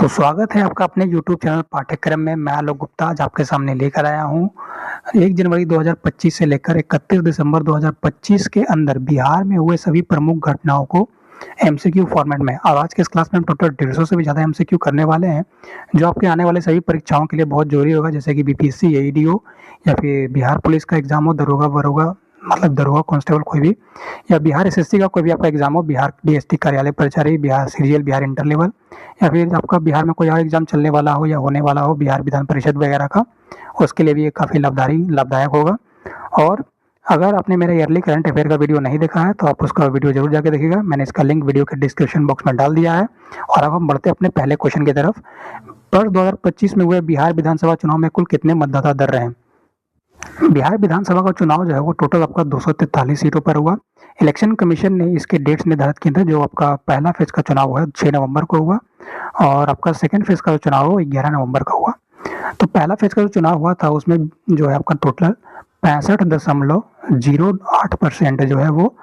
तो स्वागत है आपका अपने YouTube चैनल पाठ्यक्रम में। मैं आलोक गुप्ता आज आपके सामने लेकर आया हूँ 1 जनवरी 2025 से लेकर 31 दिसंबर 2025 के अंदर बिहार में हुए सभी प्रमुख घटनाओं को एमसीक्यू फॉर्मेट में। और आज के इस क्लास में हम टोटल 150 से भी ज़्यादा एमसीक्यू करने वाले हैं, जो आपके आने वाले सभी परीक्षाओं के लिए बहुत जरूरी होगा, जैसे कि बीपीएससी, एईडीओ या फिर बिहार पुलिस का एग्जाम हो, दरोगा वरोगा मतलब दरोगा कांस्टेबल कोई भी, या बिहार एसएससी का कोई भी आपका एग्जाम हो, बिहार डीएसटी कार्यालय परिचारी, Bihar serial, Bihar inter level, या फिर आपका बिहार में कोई और एग्जाम चलने वाला हो या होने वाला हो, बिहार विधान परिषद वगैरह का, उसके लिए भी ये काफ़ी लाभदायक होगा। और अगर आपने मेरा ईयरली करंट अफेयर का वीडियो नहीं देखा है तो आप उसका वीडियो जरूर जाके देखिएगा। मैंने इसका लिंक वीडियो के डिस्क्रिप्शन बॉक्स में डाल दिया है। और अब हम बढ़ते अपने पहले क्वेश्चन की तरफ। वर्ष 2025 में हुए बिहार विधानसभा चुनाव में कुल कितने मतदाता दर रहे? बिहार विधानसभा का चुनाव जो है वो टोटल आपका 243 सीटों पर हुआ। इलेक्शन कमीशन ने इसके डेट्स निर्धारित किए थे। जो आपका पहला फेज का चुनाव हुआ 6 नवंबर को हुआ, और आपका सेकेंड फेज का जो चुनाव हुआ 11 नवंबर का हुआ। तो पहला फेज का जो चुनाव हुआ था उसमें जो है आपका टोटल 65.08% जो है वो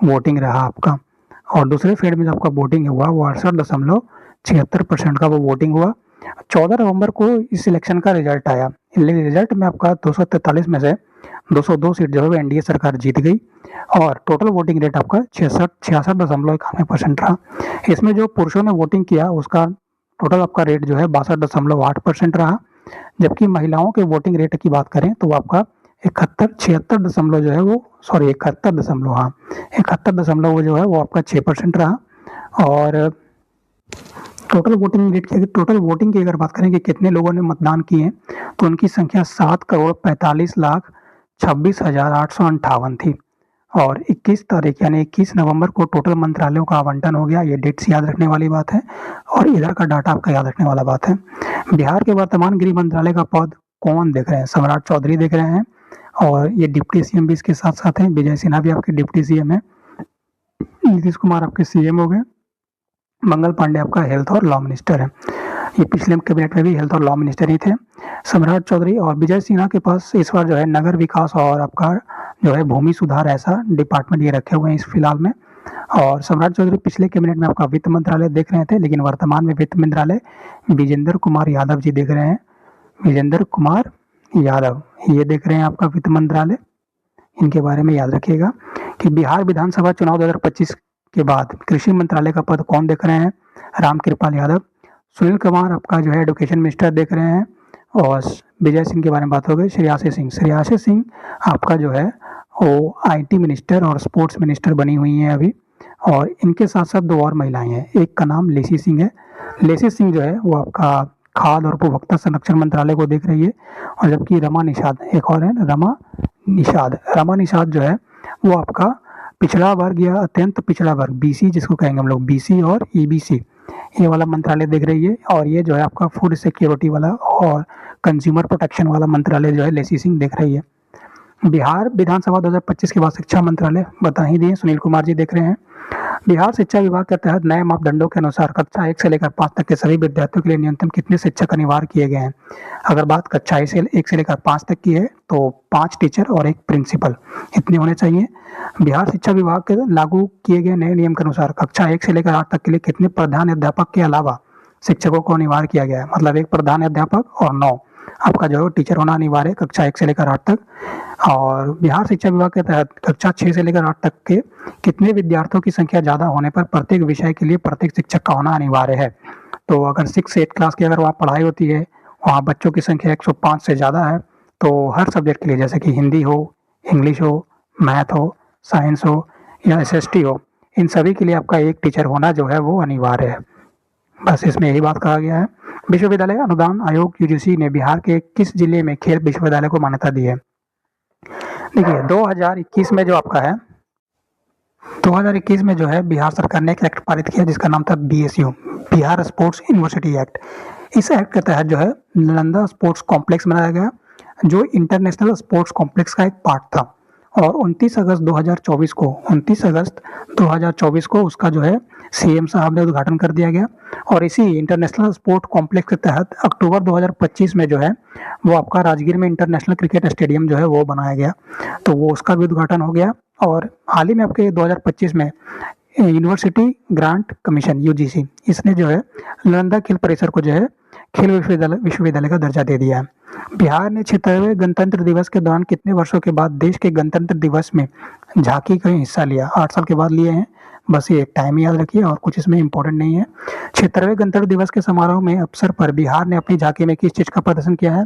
वोटिंग रहा आपका। और दूसरे फेज में जो आपका वोटिंग हुआ वो 68.76% का वो वोटिंग हुआ। 14 नवंबर को इस इलेक्शन का रिजल्ट आया। रिजल्ट में आपका 243 में से 202 सीट जो है एनडीए सरकार जीत गई, और टोटल वोटिंग रेट आपका 66.91% रहा। इसमें जो पुरुषों ने वोटिंग किया उसका टोटल आपका रेट जो है 62.8% रहा, जबकि महिलाओं के वोटिंग रेट की बात करें तो आपका 71 जो है वो 71 जो है वो आपका 6% रहा। और टोटल वोटिंग की अगर बात करें कि कितने लोगों ने मतदान किए तो उनकी संख्या 7,45,26,858 थी। और 21 तारीख यानी 21 नवंबर को टोटल मंत्रालयों का आवंटन हो गया। ये डेट्स याद रखने वाली बात है, और इधर का डाटा आपका याद रखने वाला बात है। बिहार के वर्तमान गृह मंत्रालय का पद कौन देख रहे हैं? सम्राट चौधरी देख रहे हैं, और ये डिप्टी सीएम भी इसके साथ साथ हैं। विजय सिन्हा भी आपके डिप्टी सीएम है, नीतीश कुमार आपके सीएम हो गए, मंगल पांडे आपका हेल्थ और लॉ मिनिस्टर है। ये पिछले कैबिनेट में भी हेल्थ और लॉ मिनिस्टर ही थे। सम्राट चौधरी और विजय सिन्हा के पास इस बार जो है नगर विकास और आपका जो है भूमि सुधार ऐसा डिपार्टमेंट ये रखे हुए हैं इस फिलहाल में। और सम्राट चौधरी पिछले कैबिनेट में आपका वित्त मंत्रालय देख रहे थे, लेकिन वर्तमान में वित्त मंत्रालय विजेंद्र कुमार यादव जी देख रहे हैं। विजेंद्र कुमार यादव ये देख रहे हैं आपका वित्त मंत्रालय। इनके बारे में याद रखिएगा कि बिहार विधानसभा चुनाव 2025 के बाद कृषि मंत्रालय का पद कौन देख रहे हैं? रामकृपाल यादव। सुनील कुमार आपका जो है एजुकेशन मिनिस्टर देख रहे हैं। और विजय सिंह के बारे में बात हो गई। श्रेयासी सिंह आपका जो है वो आईटी मिनिस्टर और स्पोर्ट्स मिनिस्टर बनी हुई हैं अभी। और इनके साथ साथ दो और महिलाएं हैं, एक का नाम लेसी सिंह है। लेसी सिंह जो है वो आपका खाद्य और उपभोक्ता संरक्षण मंत्रालय को देख रही है। और जबकि रमा निषाद एक और है, रमा निषाद जो है वो आपका पिछड़ा वर्ग या अत्यंत पिछड़ा वर्ग बीसी जिसको कहेंगे हम लोग, बीसी और ईबीसी ये वाला मंत्रालय देख रही है। और ये जो है आपका फूड सिक्योरिटी वाला और कंज्यूमर प्रोटेक्शन वाला मंत्रालय जो है लेसी सिंह देख रही है। बिहार विधानसभा 2025 के बाद शिक्षा मंत्रालय बता ही दिए, सुनील कुमार जी देख रहे हैं। बिहार शिक्षा विभाग के तहत नए मापदंडों के अनुसार कक्षा 1 से लेकर 5 तक के सभी विद्यार्थियों के लिए न्यूनतम कितने शिक्षक अनिवार्य किए गए हैं? अगर बात कक्षा 1 से लेकर 5 तक की है तो 5 टीचर और 1 प्रिंसिपल इतने होने चाहिए। बिहार शिक्षा विभाग के लागू किए गए नए नियम के अनुसार कक्षा 1 से लेकर 8 तक के लिए कितने प्रधान अध्यापक के अलावा शिक्षकों को अनिवार्य किया गया है? मतलब 1 प्रधान अध्यापक और 9 आपका जो है टीचर होना अनिवार्य है कक्षा 1 से लेकर 8 तक। और बिहार शिक्षा विभाग के तहत कक्षा 6 से लेकर 8 तक के कितने विद्यार्थियों की संख्या ज़्यादा होने पर प्रत्येक विषय के लिए प्रत्येक शिक्षक का होना अनिवार्य है? तो अगर 6 से 8 क्लास की अगर वहाँ पढ़ाई होती है, वहाँ बच्चों की संख्या 105 से ज़्यादा है, तो हर सब्जेक्ट के लिए जैसे कि हिंदी हो, इंग्लिश हो, मैथ हो, साइंस हो या एसएसटी हो, इन सभी के लिए आपका 1 टीचर होना जो है वो अनिवार्य है। बस इसमें यही बात कहा गया है। विश्वविद्यालय अनुदान आयोग यूजीसी ने बिहार के किस जिले में खेल विश्वविद्यालय को मान्यता दी है? देखिए 2021 में जो आपका है 2021 में जो है बिहार सरकार ने एक एक्ट पारित किया जिसका नाम था BSU, Bihar sports university act. इस एक्ट के तहत जो है नालंदा स्पोर्ट्स कॉम्प्लेक्स बनाया गया, जो इंटरनेशनल स्पोर्ट्स कॉम्प्लेक्स का एक पार्ट था। और 29 अगस्त 2024 को उसका जो है सीएम साहब ने उद्घाटन कर दिया गया। और इसी इंटरनेशनल स्पोर्ट कॉम्प्लेक्स के तहत अक्टूबर 2025 में जो है वो आपका राजगीर में इंटरनेशनल क्रिकेट स्टेडियम जो है वो बनाया गया, तो वो उसका भी उद्घाटन हो गया। और हाल ही में आपके 2025 में यूनिवर्सिटी ग्रांट कमीशन यूजीसी, इसने जो है नालंदा खेल परिसर को जो है खेल विश्वविद्यालय का दर्जा दे दिया है। बिहार ने 76वें गणतंत्र दिवस के दौरान कितने वर्षों के बाद देश के गणतंत्र दिवस में झांकी का हिस्सा लिया? 8 साल के बाद लिए हैं। बस ये एक टाइम याद रखिए और कुछ इसमें इम्पोर्टेंट नहीं है। 76वें गणतंत्र दिवस के समारोह में अवसर पर बिहार ने अपनी झांकी में किस चीज का प्रदर्शन किया है?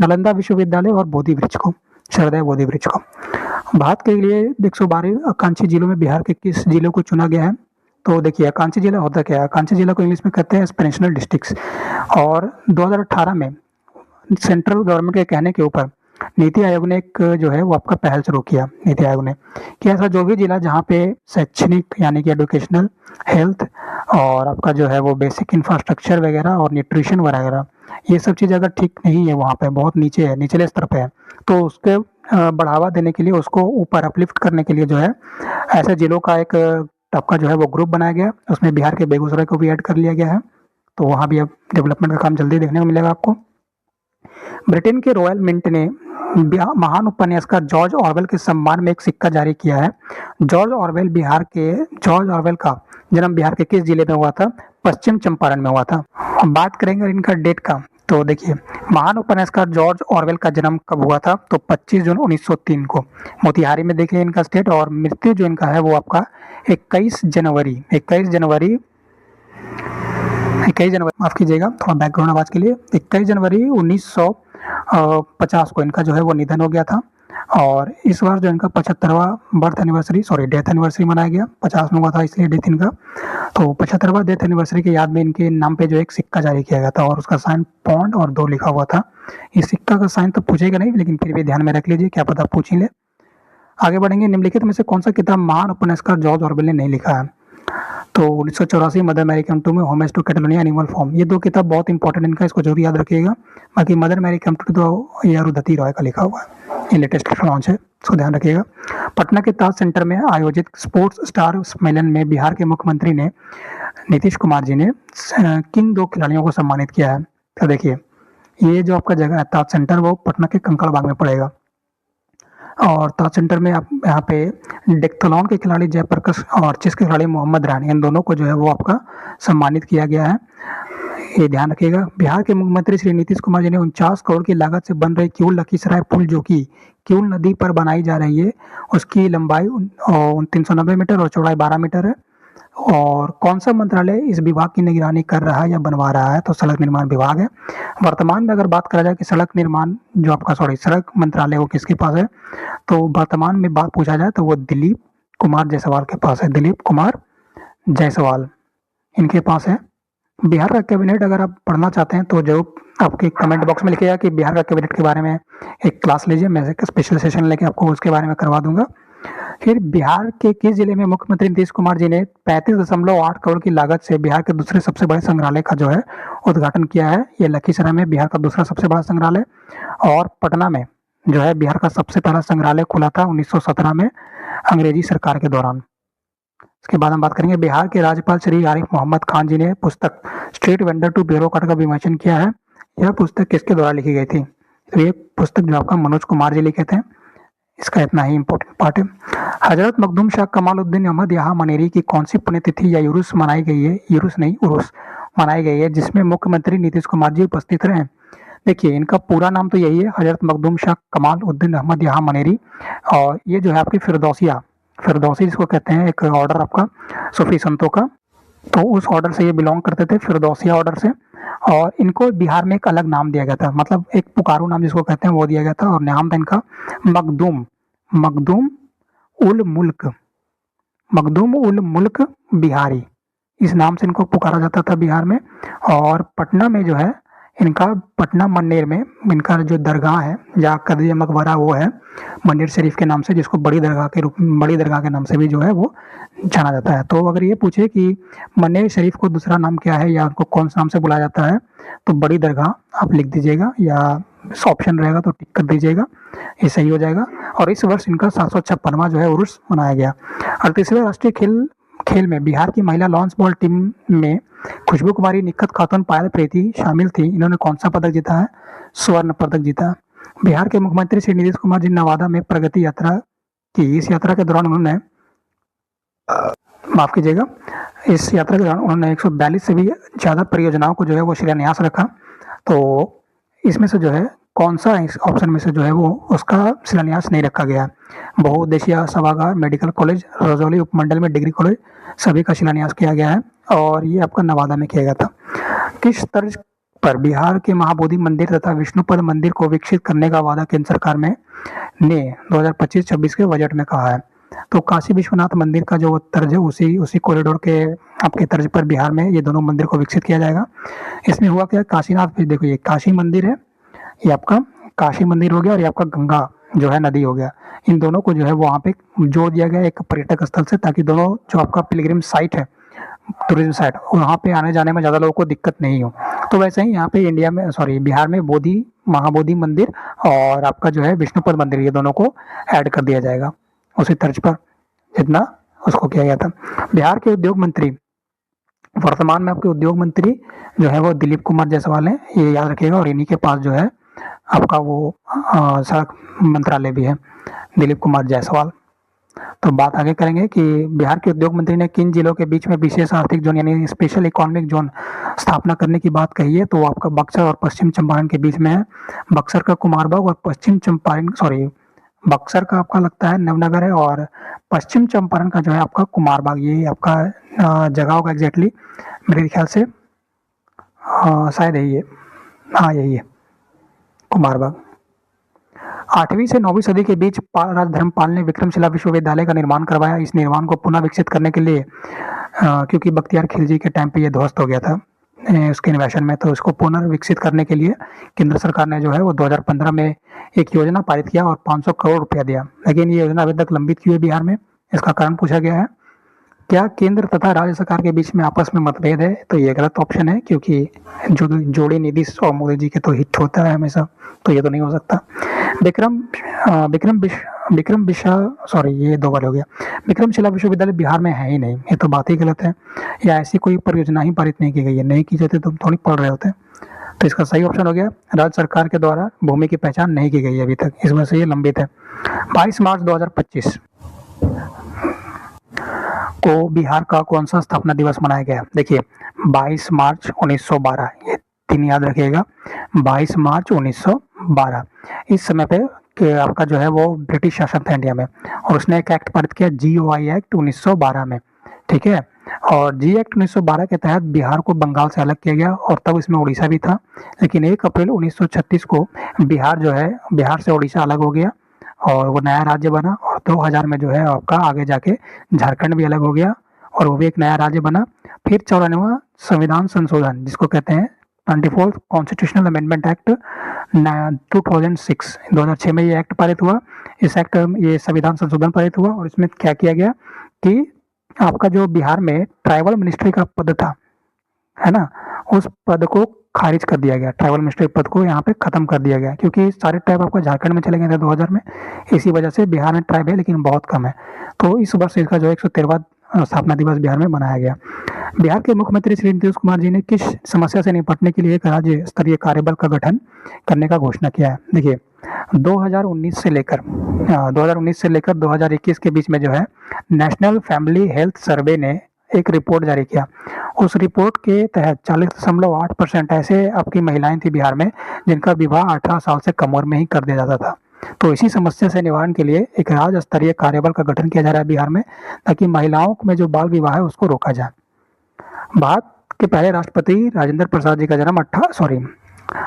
नालंदा विश्वविद्यालय और बोधि वृक्ष को, श्रद्धेय बोधि वृक्ष को। बात के लिए 112 आकांक्षी जिलों में बिहार के किस जिलों को चुना गया है? तो देखिए आकांक्षी जिला होता क्या है? आकांक्षी जिला को इंग्लिश में कहते हैं एस्पिरेशनल डिस्ट्रिक्ट्स। और 2018 में सेंट्रल गवर्नमेंट के कहने के ऊपर नीति आयोग ने एक जो है वो आपका पहल शुरू किया। नीति आयोग ने कि ऐसा जो भी जिला जहाँ पे शैक्षणिक यानी कि एडुकेशनल, हेल्थ और आपका जो है वो बेसिक इंफ्रास्ट्रक्चर वगैरह और न्यूट्रिशन वगैरह ये सब चीज़ अगर ठीक नहीं है, वहाँ पे बहुत नीचे है, निचले स्तर पे है, तो उसके बढ़ावा देने के लिए, उसको ऊपर अपलिफ्ट करने के लिए जो है ऐसे जिलों का एक आपका जो है वो ग्रुप बनाया गया। उसमें बिहार के बेगूसराय को भी ऐड कर लिया गया है। तो वहाँ भी अब डेवलपमेंट का काम जल्दी देखने को मिलेगा आपको। ब्रिटेन के रॉयल मिंट ने महान उपन्यासकार जॉर्ज ऑरवेल के सम्मान में एक सिक्का जारी किया है। जॉर्ज ऑरवेल का जन्म बिहार के किस जिले में हुआ था? पश्चिम चंपारण में हुआ था। अब बात करेंगे इनका डेट का, तो देखिए महान उपन्यासकार जॉर्ज ऑरवेल का जन्म कब हुआ था? तो 25 जून 1903 को मोतिहारी में देखिए इनका स्टेट। और मृत्यु जो इनका है वो आपका 21 जनवरी माफ कीजिएगा थोड़ा बैकग्राउंड आवाज के लिए, 21 जनवरी 1950 को इनका जो है वो निधन हो गया था। और इस बार जो इनका 75वां डेथ एनिवर्सरी मनाया गया। 50 में हुआ था इसलिए डेथ इनका, तो 75वां डेथ एनिवर्सरी की याद में इनके नाम पे जो एक सिक्का जारी किया गया था और उसका साइन पॉन्ड और 2 लिखा हुआ था। इस सिक्का का साइन तो पूछेगा नहीं, लेकिन फिर भी ध्यान में रख लीजिए, क्या पता पूछ ही ले। आगे बढ़ेंगे। निम्नलिखित में से कौन सा किताब महान उपन्यासकार जॉर्ज ऑरवेल ने नहीं लिखा है? तो 1984 Mother Mary come to me, Homage to Catalonia, Animal Farm, ये 2 किताब बहुत इंपॉर्टेंट इनका, इसको जरूर याद रखिएगा। बाकी मदर मैरी कम टू तो ये अरुंधति रॉय का लिखा हुआ है, ये लेटेस्ट लॉन्च है, इसको ध्यान रखिएगा। पटना के ताज सेंटर में आयोजित स्पोर्ट्स स्टार सम्मेलन में बिहार के मुख्यमंत्री ने नीतीश कुमार जी ने किन 2 खिलाड़ियों को सम्मानित किया है? तो देखिए ये जो आपका जगह है ताज सेंटर, वो पटना के कंकड़ बाग में पड़ेगा। और ताज सेंटर में आप यहाँ पे डेक्थलॉन के खिलाड़ी जयप्रकाश और चेस के खिलाड़ी मोहम्मद रानी, इन दोनों को जो है वो आपका सम्मानित किया गया है, ये ध्यान रखिएगा। बिहार के मुख्यमंत्री श्री नीतीश कुमार जी ने 49 करोड़ की लागत से बन रही किऊल लखीसराय पुल, जो कि किऊल नदी पर बनाई जा रही है, उसकी लंबाई 390 मीटर और चौड़ाई 12 मीटर है। और कौन सा मंत्रालय इस विभाग की निगरानी कर रहा है या बनवा रहा है? तो सड़क निर्माण विभाग है। वर्तमान में अगर बात करा जाए कि सड़क मंत्रालय वो किसके पास है, तो वर्तमान में बात पूछा जाए तो वो दिलीप कुमार जायसवाल के पास है। दिलीप कुमार जायसवाल इनके पास है। बिहार का कैबिनेट अगर आप पढ़ना चाहते हैं तो जरूर आपके कमेंट बॉक्स में लिखिएगा कि बिहार का कैबिनेट के बारे में एक क्लास लीजिए, मैं एक स्पेशल सेशन लेके आपको उसके बारे में करवा दूंगा। फिर बिहार के किस जिले में मुख्यमंत्री नीतीश कुमार जी ने 35.8 करोड़ की लागत से बिहार के दूसरे सबसे बड़े संग्रहालय का जो है उद्घाटन किया है? ये लखीसराय में बिहार का दूसरा सबसे बड़ा संग्रहालय। और पटना में जो है बिहार का सबसे पहला संग्रहालय खुला था 1917 में अंग्रेजी सरकार के दौरान। इसके बाद हम बात करेंगे बिहार के राज्यपाल श्री आरिफ मोहम्मद खान जी ने पुस्तक स्ट्रीट वेंडर टू ब्यूरोक्रेट का विमोचन किया है। यह पुस्तक किसके द्वारा लिखी गई थी? तो ये पुस्तक जो आपका मनोज कुमार जी लिखे थे। इसका इतना ही इम्पोर्टेंट पार्ट है। हजरत मखदूम शाह कमालुद्दीन अहमद यहाँ मनेरी की कौन सी पुण्यतिथि या उर्स मनाई गई है? उर्स मनाई गई है, जिसमें मुख्यमंत्री नीतीश कुमार जी उपस्थित रहे। देखिए इनका पूरा नाम तो यही है, हजरत मखदूम शाह कमालुद्दीन अहमद यहाँ मनेरी। और ये जो है आपकी फिरदौसी जिसको कहते हैं, एक ऑर्डर आपका सूफी संतों का, तो उस ऑर्डर से ये बिलोंग करते थे, फिरदौसिया ऑर्डर से। और इनको बिहार में एक अलग नाम दिया गया था, मतलब एक पुकारू नाम जिसको कहते हैं वो दिया गया था, और नाम था इनका मखदूम उल मुल्क बिहारी, इस नाम से इनको पुकारा जाता था बिहार में। और पटना में जो है इनका, पटना मन्नेर में इनका जो दरगाह है या कदरिया मकबरा, वो है मन्नेर शरीफ के नाम से, जिसको बड़ी दरगाह के नाम से भी जो है वो जाना जाता है। तो अगर ये पूछे कि मन्नेर शरीफ को दूसरा नाम क्या है या उनको कौन सा नाम से बुलाया जाता है, तो बड़ी दरगाह आप लिख दीजिएगा, या ऑप्शन रहेगा तो टिक कर दीजिएगा, ये सही हो जाएगा। और इस वर्ष इनका 756वां जो है उर्स मनाया गया। 38वें राष्ट्रीय खेल में बिहार की महिला लॉन्च बॉल टीम में खुशबू कुमारी, निखत खातून, पायल प्रीति शामिल थी। इन्होंने कौन सा पदक जीता है? स्वर्ण पदक जीता। बिहार के मुख्यमंत्री श्री नीतीश कुमार जी नवादा में प्रगति यात्रा की। इस यात्रा के दौरान उन्होंने माफ़ कीजिएगा, इस यात्रा के दौरान उन्होंने 142 से भी ज़्यादा परियोजनाओं को जो है वो शिलान्यास रखा। तो इसमें से जो है कौन सा इस ऑप्शन में से जो है वो उसका शिलान्यास नहीं रखा गया है? बहुउद्देशीय सभागार, मेडिकल कॉलेज, रजौली उपमंडल में डिग्री कॉलेज, सभी का शिलान्यास किया गया है और ये आपका नवादा में किया गया था। किस तर्ज पर बिहार के महाबोधि मंदिर तथा विष्णुपद मंदिर को विकसित करने का वादा केंद्र सरकार में ने 2025-26 के बजट में कहा है? तो काशी विश्वनाथ मंदिर का जो तर्ज है उसी कॉरिडोर के आपके तर्ज पर बिहार में ये दोनों मंदिर को विकसित किया जाएगा। इसमें हुआ क्या, काशीनाथ, देखो ये काशी मंदिर है, ये आपका काशी मंदिर हो गया और ये आपका गंगा जो है नदी हो गया। इन दोनों को जो है वहाँ पे जोड़ दिया गया एक पर्यटक स्थल से, ताकि दोनों जो आपका पिलग्रिम साइट है, टूरिज्म साइट, वहाँ पे आने जाने में ज़्यादा लोगों को दिक्कत नहीं हो। तो वैसे ही यहाँ पे इंडिया में बिहार में महाबोधि मंदिर और आपका जो है विष्णुपद मंदिर, ये दोनों को ऐड कर दिया जाएगा उसी तर्ज पर जितना उसको किया गया था। बिहार के उद्योग मंत्री, वर्तमान में आपके उद्योग मंत्री जो है वो दिलीप कुमार जायसवाल हैं, ये याद रखिएगा। और इन्हीं के पास जो है आपका वो सड़क मंत्रालय भी है, दिलीप कुमार जायसवाल। तो बात आगे करेंगे कि बिहार के उद्योग मंत्री ने किन जिलों के बीच में विशेष आर्थिक जोन यानी स्पेशल इकोनॉमिक जोन स्थापना करने की बात कही है? तो आपका बक्सर और पश्चिम चंपारण के बीच में है। बक्सर का कुमारबाग और पश्चिम चंपारण बक्सर का आपका लगता है नवनगर है और पश्चिम चंपारण का जो है आपका कुमारबाग, ये आपका जगह होगा एग्जैक्टली मेरे ख्याल से, शायद यही है, हाँ यही है कुमारबाग। 8वीं से 9वीं सदी के बीच राजा धर्मपाल ने विक्रमशिला विश्वविद्यालय का निर्माण करवाया। इस निर्माण को पुनः विकसित करने के लिए क्योंकि बख्तियार खिलजी के टाइम पे ये ध्वस्त हो गया था उसके इन्वेशन में, तो इसको पुनर्विकसित करने के लिए केंद्र सरकार ने जो है वो 2015 में एक योजना पारित किया और 500 करोड़ रुपया दिया। लेकिन ये योजना अभी तक लंबित क्यों है बिहार में, इसका कारण पूछा गया है। क्या केंद्र तथा राज्य सरकार के बीच में आपस में मतभेद है? तो ये गलत ऑप्शन है, क्योंकि जो जोड़ी नीतीश और मोदी जी के तो हिट होता है हमेशा, तो ये तो नहीं हो सकता। ये दो बार हो गया। विक्रमशिला विश्वविद्यालय बिहार में है ही नहीं, ये तो बात ही गलत है। या ऐसी कोई परियोजना ही पारित नहीं की गई है, नहीं की जाती तो थोड़ी पढ़ रहे होते। तो इसका सही ऑप्शन हो गया, राज्य सरकार के द्वारा भूमि की पहचान नहीं की गई है अभी तक, इस वजह से ये लंबित है। 22 मार्च 2025 को बिहार का कौन सा स्थापना दिवस मनाया गया? देखिए 22 मार्च 1912, ये 3 याद रखिएगा। 22 मार्च 1912 इस समय पे कि आपका जो है वो ब्रिटिश शासन था इंडिया में और उसने एक एक्ट पारित किया, GOI एक्ट 1912 में, ठीक है। और जी एक्ट 1912 के तहत बिहार को बंगाल से अलग किया गया और तब इसमें उड़ीसा भी था। लेकिन 1 अप्रैल 1936 को बिहार से उड़ीसा अलग हो गया और वो नया राज्य बना और 2000 में जो है आपका आगे जाके झारखंड भी अलग हो गया और वो भी एक नया राज्य बना। फिर 94वां संविधान संशोधन जिसको कहते हैं 24th कॉन्स्टिट्यूशनल अमेंडमेंट एक्ट 2006 में ये एक्ट पारित हुआ। ये संविधान संशोधन पारित हुआ और इसमें क्या किया गया कि आपका जो बिहार में ट्राइबल मिनिस्ट्री का पद था, है ना, उस पद को खारिज कर दिया गया। ट्राइबल मिनिस्ट्री पद को यहाँ पे खत्म कर दिया गया क्योंकि सारे ट्राइब आपको झारखंड में चले गए थे 2000 में। इसी वजह से बिहार में ट्राइब है लेकिन बहुत कम है। तो इस वर्ष इसका जो 113वां स्थापना दिवस बिहार में मनाया गया। बिहार के मुख्यमंत्री श्री नीतीश कुमार जी ने किस समस्या से निपटने के लिए एक राज्य स्तरीय कार्यबल का गठन करने का घोषणा किया है? देखिए 2019 से लेकर 2021 के बीच में जो है नेशनल फैमिली हेल्थ सर्वे ने एक रिपोर्ट जारी किया। उस रिपोर्ट के तहत 40.8% ऐसे आपकी महिलाएं थी बिहार में जिनका विवाह 18 साल से कम उम्र में ही कर दिया जाता था। तो इसी समस्या से निवारण के लिए एक राज्य स्तरीय कार्यबल का गठन किया जा रहा है बिहार में, ताकि महिलाओं में जो बाल विवाह है उसको रोका जाए। भारत के पहले राष्ट्रपति राजेंद्र प्रसाद जी का जन्म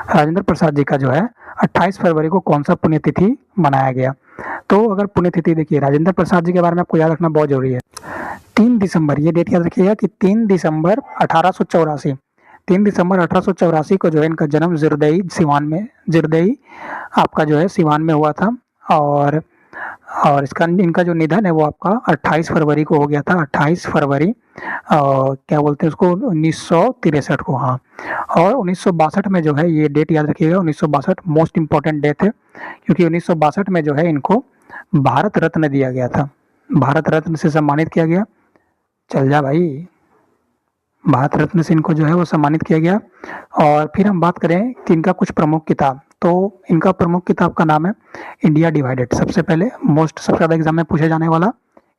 राजेंद्र प्रसाद जी का जो है 28 फरवरी को कौन सा पुण्यतिथि मनाया गया? तो अगर पुण्यतिथि देखिए राजेंद्र प्रसाद जी के बारे में आपको याद रखना बहुत जरूरी है। 3 दिसंबर, ये डेट याद रखिएगा कि 3 दिसंबर 1884 को जो है इनका जन्म जिरदई आपका जो है सिवान में हुआ था और इनका जो निधन है वो आपका 28 फरवरी को हो गया था। 28 फरवरी क्या बोलते हैं उसको 1963 को, हाँ। और 1962 में जो है ये डेट याद रखिएगा, 1962 मोस्ट इम्पॉर्टेंट डेट है क्योंकि 1962 में जो है इनको भारत रत्न दिया गया था। भारत रत्न से सम्मानित किया गया। चल जा भाई, भारत रत्न से इनको जो है वो सम्मानित किया गया। और फिर हम बात करें कि इनका कुछ प्रमुख किताब, तो इनका प्रमुख किताब का नाम है इंडिया डिवाइडेड। सबसे ज़्यादा एग्जाम में पूछे जाने वाला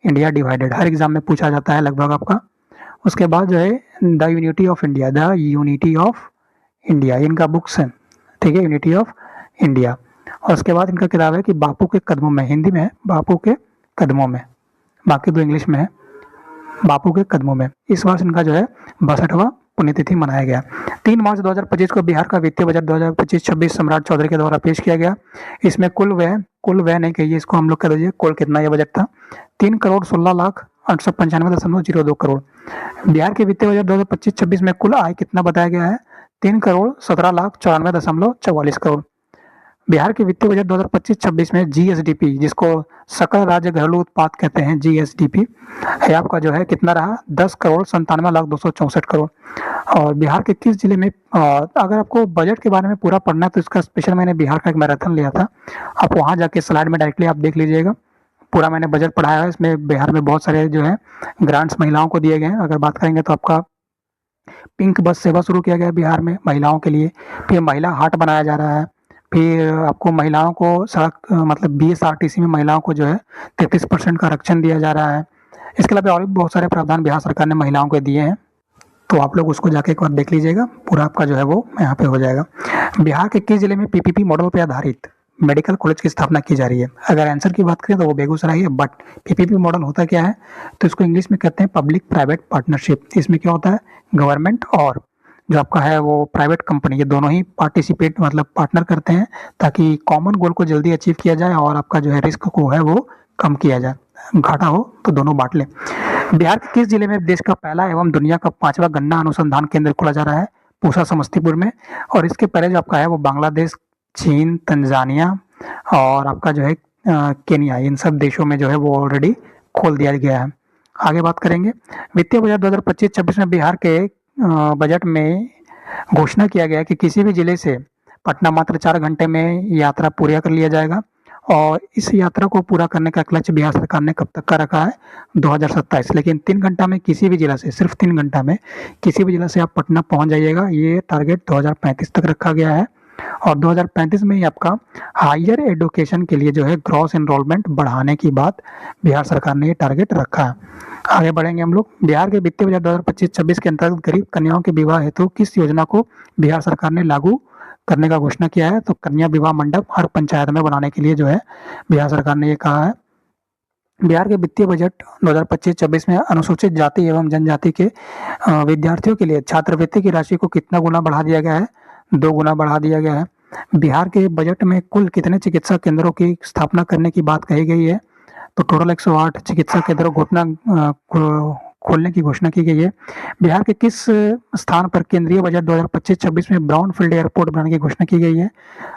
इंडिया डिवाइडेड, हर एग्जाम में पूछा जाता है लगभग आपका। उसके बाद जो है the unity of India, the unity of India, इनका बुक्स है, ठीक है, यूनिटी ऑफ इंडिया। और उसके बाद इनका किताब है कि बापू के कदमों में, हिंदी में है बापू के कदमों में, बाकी तो इंग्लिश में है, बापू के कदमों में। इस वर्ष इनका जो है 62वां पुण्यतिथि मनाया गया। 3 मार्च 2025 को बिहार का वित्तीय बजट 2025-26 सम्राट चौधरी के द्वारा पेश किया गया। इसमें कुल व्यय नहीं कहिए इसको, हम लोग कह दीजिए कुल कितना यह बजट था, 3,16,895,02 करोड़। बिहार के वित्तीय बजट 2025-26 में कुल आय कितना बताया गया है, 3,17,94,44 करोड़। बिहार के वित्तीय बजट 2025-26 में जीएसडीपी, जिसको सकल राज्य घरेलू उत्पाद कहते हैं, जीएसडीपी, है आपका जो है कितना रहा, 10,97,0264 करोड़। और बिहार के किस जिले में, अगर आपको बजट के बारे में पूरा पढ़ना है तो इसका स्पेशल मैंने बिहार का एक मैराथन लिया था, आप वहाँ जाके स्लाइड में डायरेक्टली आप देख लीजिएगा, पूरा मैंने बजट पढ़ाया है। इसमें बिहार में बहुत सारे जो है ग्रांट्स महिलाओं को दिए गए हैं। अगर बात करेंगे तो आपका पिंक बस सेवा शुरू किया गया है बिहार में महिलाओं के लिए, फिर महिला हाट बनाया जा रहा है, फिर आपको महिलाओं को सड़क मतलब बीएसआरटीसी में महिलाओं को जो है 33% का आरक्षण दिया जा रहा है। इसके अलावा और भी बहुत सारे प्रावधान बिहार सरकार ने महिलाओं को दिए हैं, तो आप लोग उसको जाके एक बार देख लीजिएगा, पूरा आपका जो है वो यहाँ पे हो जाएगा। बिहार के किस जिले में पीपीपी मॉडल पर आधारित मेडिकल कॉलेज की स्थापना की जा रही है? अगर आंसर की बात करें तो वो बेगूसराय है, बट पीपीपी मॉडल होता क्या है, तो इसको इंग्लिश में कहते हैं पब्लिक प्राइवेट पार्टनरशिप। इसमें क्या होता है, गवर्नमेंट और जो आपका है वो प्राइवेट कंपनी, ये दोनों ही पार्टिसिपेट मतलब पार्टनर करते हैं, ताकि कॉमन गोल को जल्दी अचीव किया जाए और आपका जो है रिस्क को है वो कम किया जाए, घाटा हो तो दोनों बांट लें। बिहार के किस जिले में देश का पहला एवं दुनिया का 5वां गन्ना अनुसंधान केंद्र खोला जा रहा है? पूसा समस्तीपुर में। और इसके पहले जो आपका है वो बांग्लादेश, चीन, तंजानिया और आपका जो है केनिया, इन सब देशों में जो है वो ऑलरेडी खोल दिया गया है। आगे बात करेंगे, वित्तीय बजट 2025-26 में बिहार के बजट में घोषणा किया गया कि किसी भी जिले से पटना मात्र 4 घंटे में यात्रा पूरा कर लिया जाएगा। और इस यात्रा को पूरा करने का लक्ष्य बिहार सरकार ने कब तक का रखा है, 2027। लेकिन 3 घंटा में किसी भी जिला से, सिर्फ 3 घंटा में किसी भी जिला से आप पटना पहुंच जाइएगा, ये टारगेट 2035 तक रखा गया है। और 2035 में ही आपका हायर एडुकेशन के लिए जो है ग्रॉस एनरोलमेंट बढ़ाने की बात बिहार सरकार ने ये टारगेट रखा है। आगे बढ़ेंगे हम लोग, बिहार के वित्तीय बजट 2025-26 के अंतर्गत गरीब कन्याओं के विवाह हेतु किस योजना को बिहार सरकार ने लागू करने का घोषणा किया है? तो कन्या विवाह मंडप हर पंचायत में बनाने के लिए जो है बिहार सरकार ने ये कहा है। बिहार के वित्तीय बजट 2025-26 में अनुसूचित जाति एवं जनजाति के विद्यार्थियों के लिए छात्रवृत्ति की राशि को कितना गुना बढ़ा दिया गया है? 2 गुना बढ़ा दिया गया है। बिहार के बजट में कुल कितने चिकित्सा केंद्रों की स्थापना करने की बात कही गई है? तो टोटल 108 चिकित्सा केंद्रों खोलने की घोषणा की गई है। बिहार के किस स्थान पर केंद्रीय बजट 2025-26 में ब्राउनफील्ड एयरपोर्ट बनाने की घोषणा की गई है?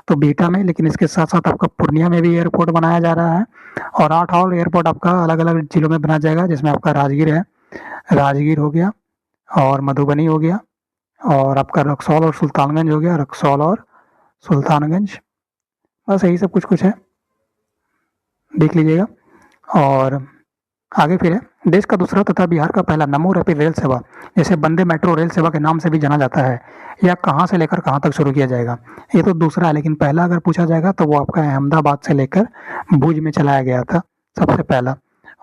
तो बिहटा में, लेकिन इसके साथ साथ आपका पूर्णिया में भी एयरपोर्ट बनाया जा रहा है। और 8 और एयरपोर्ट आपका अलग अलग जिलों में बनाया जाएगा, जिसमें आपका राजगीर है, राजगीर हो गया, और मधुबनी हो गया, और आपका रक्सौल और सुल्तानगंज हो गया, रक्सौल और सुल्तानगंज, बस यही सब कुछ है, देख लीजिएगा। और आगे फिर है, देश का दूसरा तथा बिहार का पहला नमो रैपिड रेल सेवा, जैसे वंदे मेट्रो रेल सेवा के नाम से भी जाना जाता है, यह कहाँ से लेकर कहाँ तक शुरू किया जाएगा? ये तो दूसरा है, लेकिन पहला अगर पूछा जाएगा तो वो आपका अहमदाबाद से लेकर भुज में चलाया गया था सबसे पहला,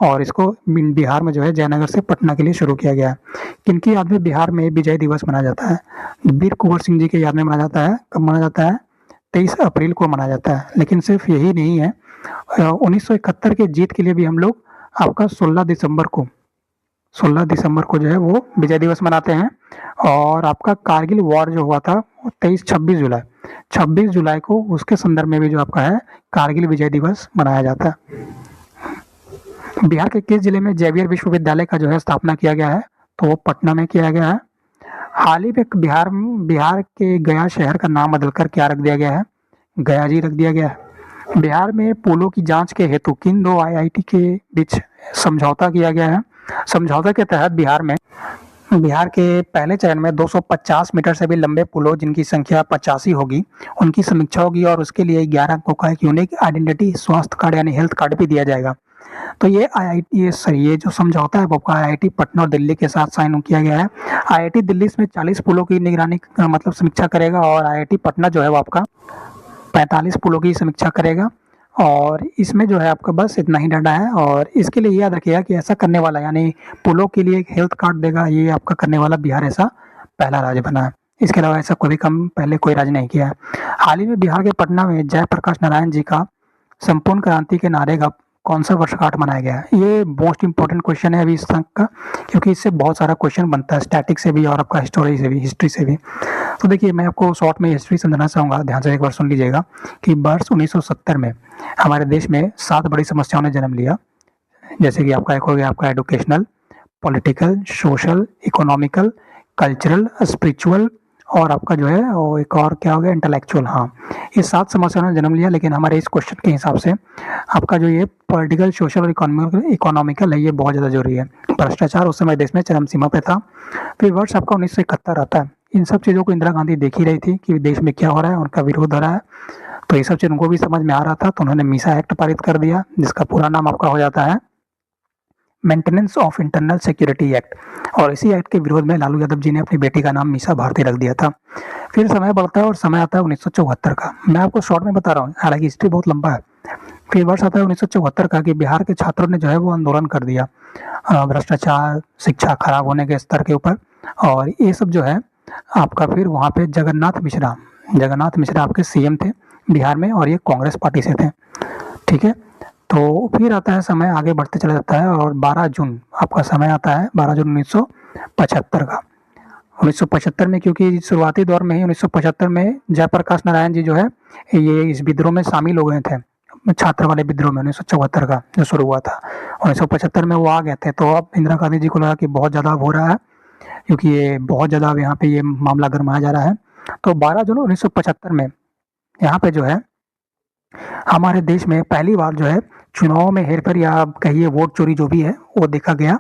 और इसको बिहार में जो है जयनगर से पटना के लिए शुरू किया गया है। किनकी याद में बिहार में विजय दिवस मनाया जाता है? वीर कुंवर सिंह जी की याद में मनाया जाता है। कब मनाया जाता है? 23 अप्रैल को मनाया जाता है। लेकिन सिर्फ यही नहीं है, 1971 के जीत के लिए भी हम लोग आपका 16 दिसंबर को जो है वो विजय दिवस मनाते हैं। और आपका कारगिल वॉर जो हुआ था वो 26 जुलाई को, उसके संदर्भ में भी जो आपका है कारगिल विजय दिवस मनाया जाता है। बिहार के किस जिले में जेवियर विश्वविद्यालय का जो है स्थापना किया गया है? तो वो पटना में किया गया है। हाल ही में बिहार के गया शहर का नाम बदलकर क्या रख दिया गया है? गया जी रख दिया गया है। बिहार में पुलों की जांच के हेतु किन 2 आईआईटी के बीच समझौता किया गया है? समझौता के तहत बिहार के पहले चरण में 250 मीटर से भी लंबे पुलों जिनकी संख्या 85 होगी, उनकी समीक्षा होगी, और उसके लिए 11 अंकों का एक यूनिक आइडेंटिटी स्वास्थ्य कार्ड यानी हेल्थ कार्ड भी दिया जाएगा। तो ये जो समझौता है वो आईआईटी पटना और दिल्ली के साथ साइन किया गया है। आईआईटी दिल्ली इसमें 40 पुलों की निगरानी मतलब समीक्षा करेगा, और आईआईटी पटना जो है वो आपका 45 पुलों की समीक्षा करेगा। और इसमें जो है आपका बस इतना ही डाटा है। और इसके लिए याद रखिएगा कि ऐसा करने वाला यानी पुलों के लिए एक हेल्थ कार्ड देगा, ये आपका करने वाला बिहार ऐसा पहला राज्य बना है। इसके अलावा ऐसा कोई भी काम पहले कोई राज्य नहीं किया है। हाल ही में बिहार के पटना में जयप्रकाश नारायण जी का संपूर्ण क्रांति के नारे का कौन सा वर्षगांठ मनाया गया है? ये मोस्ट इंपॉर्टेंट क्वेश्चन है अभी इस तक का, क्योंकि इससे बहुत सारा क्वेश्चन बनता है स्टैटिक से भी और आपका हिस्ट्री से भी। तो देखिए मैं आपको शॉर्ट में हिस्ट्री समझाना चाहूँगा, ध्यान से एक बार सुन लीजिएगा कि वर्ष 1970 में हमारे देश में 7 बड़ी समस्याओं ने जन्म लिया। जैसे कि आपका एक हो गया आपका educational, political, social, economical, cultural, spiritual और आपका जो है वो एक और क्या हो गया इंटेलेक्चुअल। हाँ, ये 7 समस्याओं ने जन्म लिया, लेकिन हमारे इस क्वेश्चन के हिसाब से आपका जो ये पॉलिटिकल, सोशल और इकोनॉमिकल है, ये बहुत ज़्यादा जरूरी है। भ्रष्टाचार उस समय देश में चरम सीमा पे था। फिर वर्ष आपका 1971 आता है। इन सब चीज़ों को इंदिरा गांधी देख ही रही थी कि देश में क्या हो रहा है, उनका विरोध हो रहा है, तो ये सब चीज़ उनको भी समझ में आ रहा था। तो उन्होंने मीसा एक्ट पारित कर दिया, जिसका पूरा नाम आपका हो जाता है maintenance of internal security act. और इसी एक्ट के विरोध में लालू यादव जी ने अपनी बेटी का नाम मीसा भारती रख दिया था। फिर समय बढ़ता है और समय आता है 1974 का। मैं आपको शॉर्ट में बता रहा हूँ, हालांकि हिस्ट्री बहुत लंबा है। फिर वर्ष आता है 1974 का कि बिहार के छात्रों ने जो है वो आंदोलन कर दिया भ्रष्टाचार, शिक्षा खराब होने के स्तर के ऊपर। और ये सब जो है आपका फिर वहाँ पे जगन्नाथ मिश्रा आपके सीएम थे बिहार में, और ये कांग्रेस पार्टी से थे। ठीक है, तो फिर आता है समय आगे बढ़ते चला जाता है और 12 जून आपका समय आता है 12 जून 1975 का। 1975 में, क्योंकि शुरुआती दौर में ही 1975 में जयप्रकाश नारायण जी जो है ये इस विद्रोह में शामिल हो गए थे, छात्र वाले विद्रोह में 1974 का जो शुरू हुआ था। 1975 में वो आ गए थे। तो अब इंदिरा गांधी जी को लगा कि बहुत ज़्यादा हो रहा है, क्योंकि ये बहुत ज़्यादा अब यहाँ पे ये मामला गरमाया जा रहा है। तो 12 जून 1975 में यहाँ पे जो है हमारे देश में पहली बार जो है चुनाव में हेरफेर या आप कहिए वोट चोरी जो भी है वो देखा गया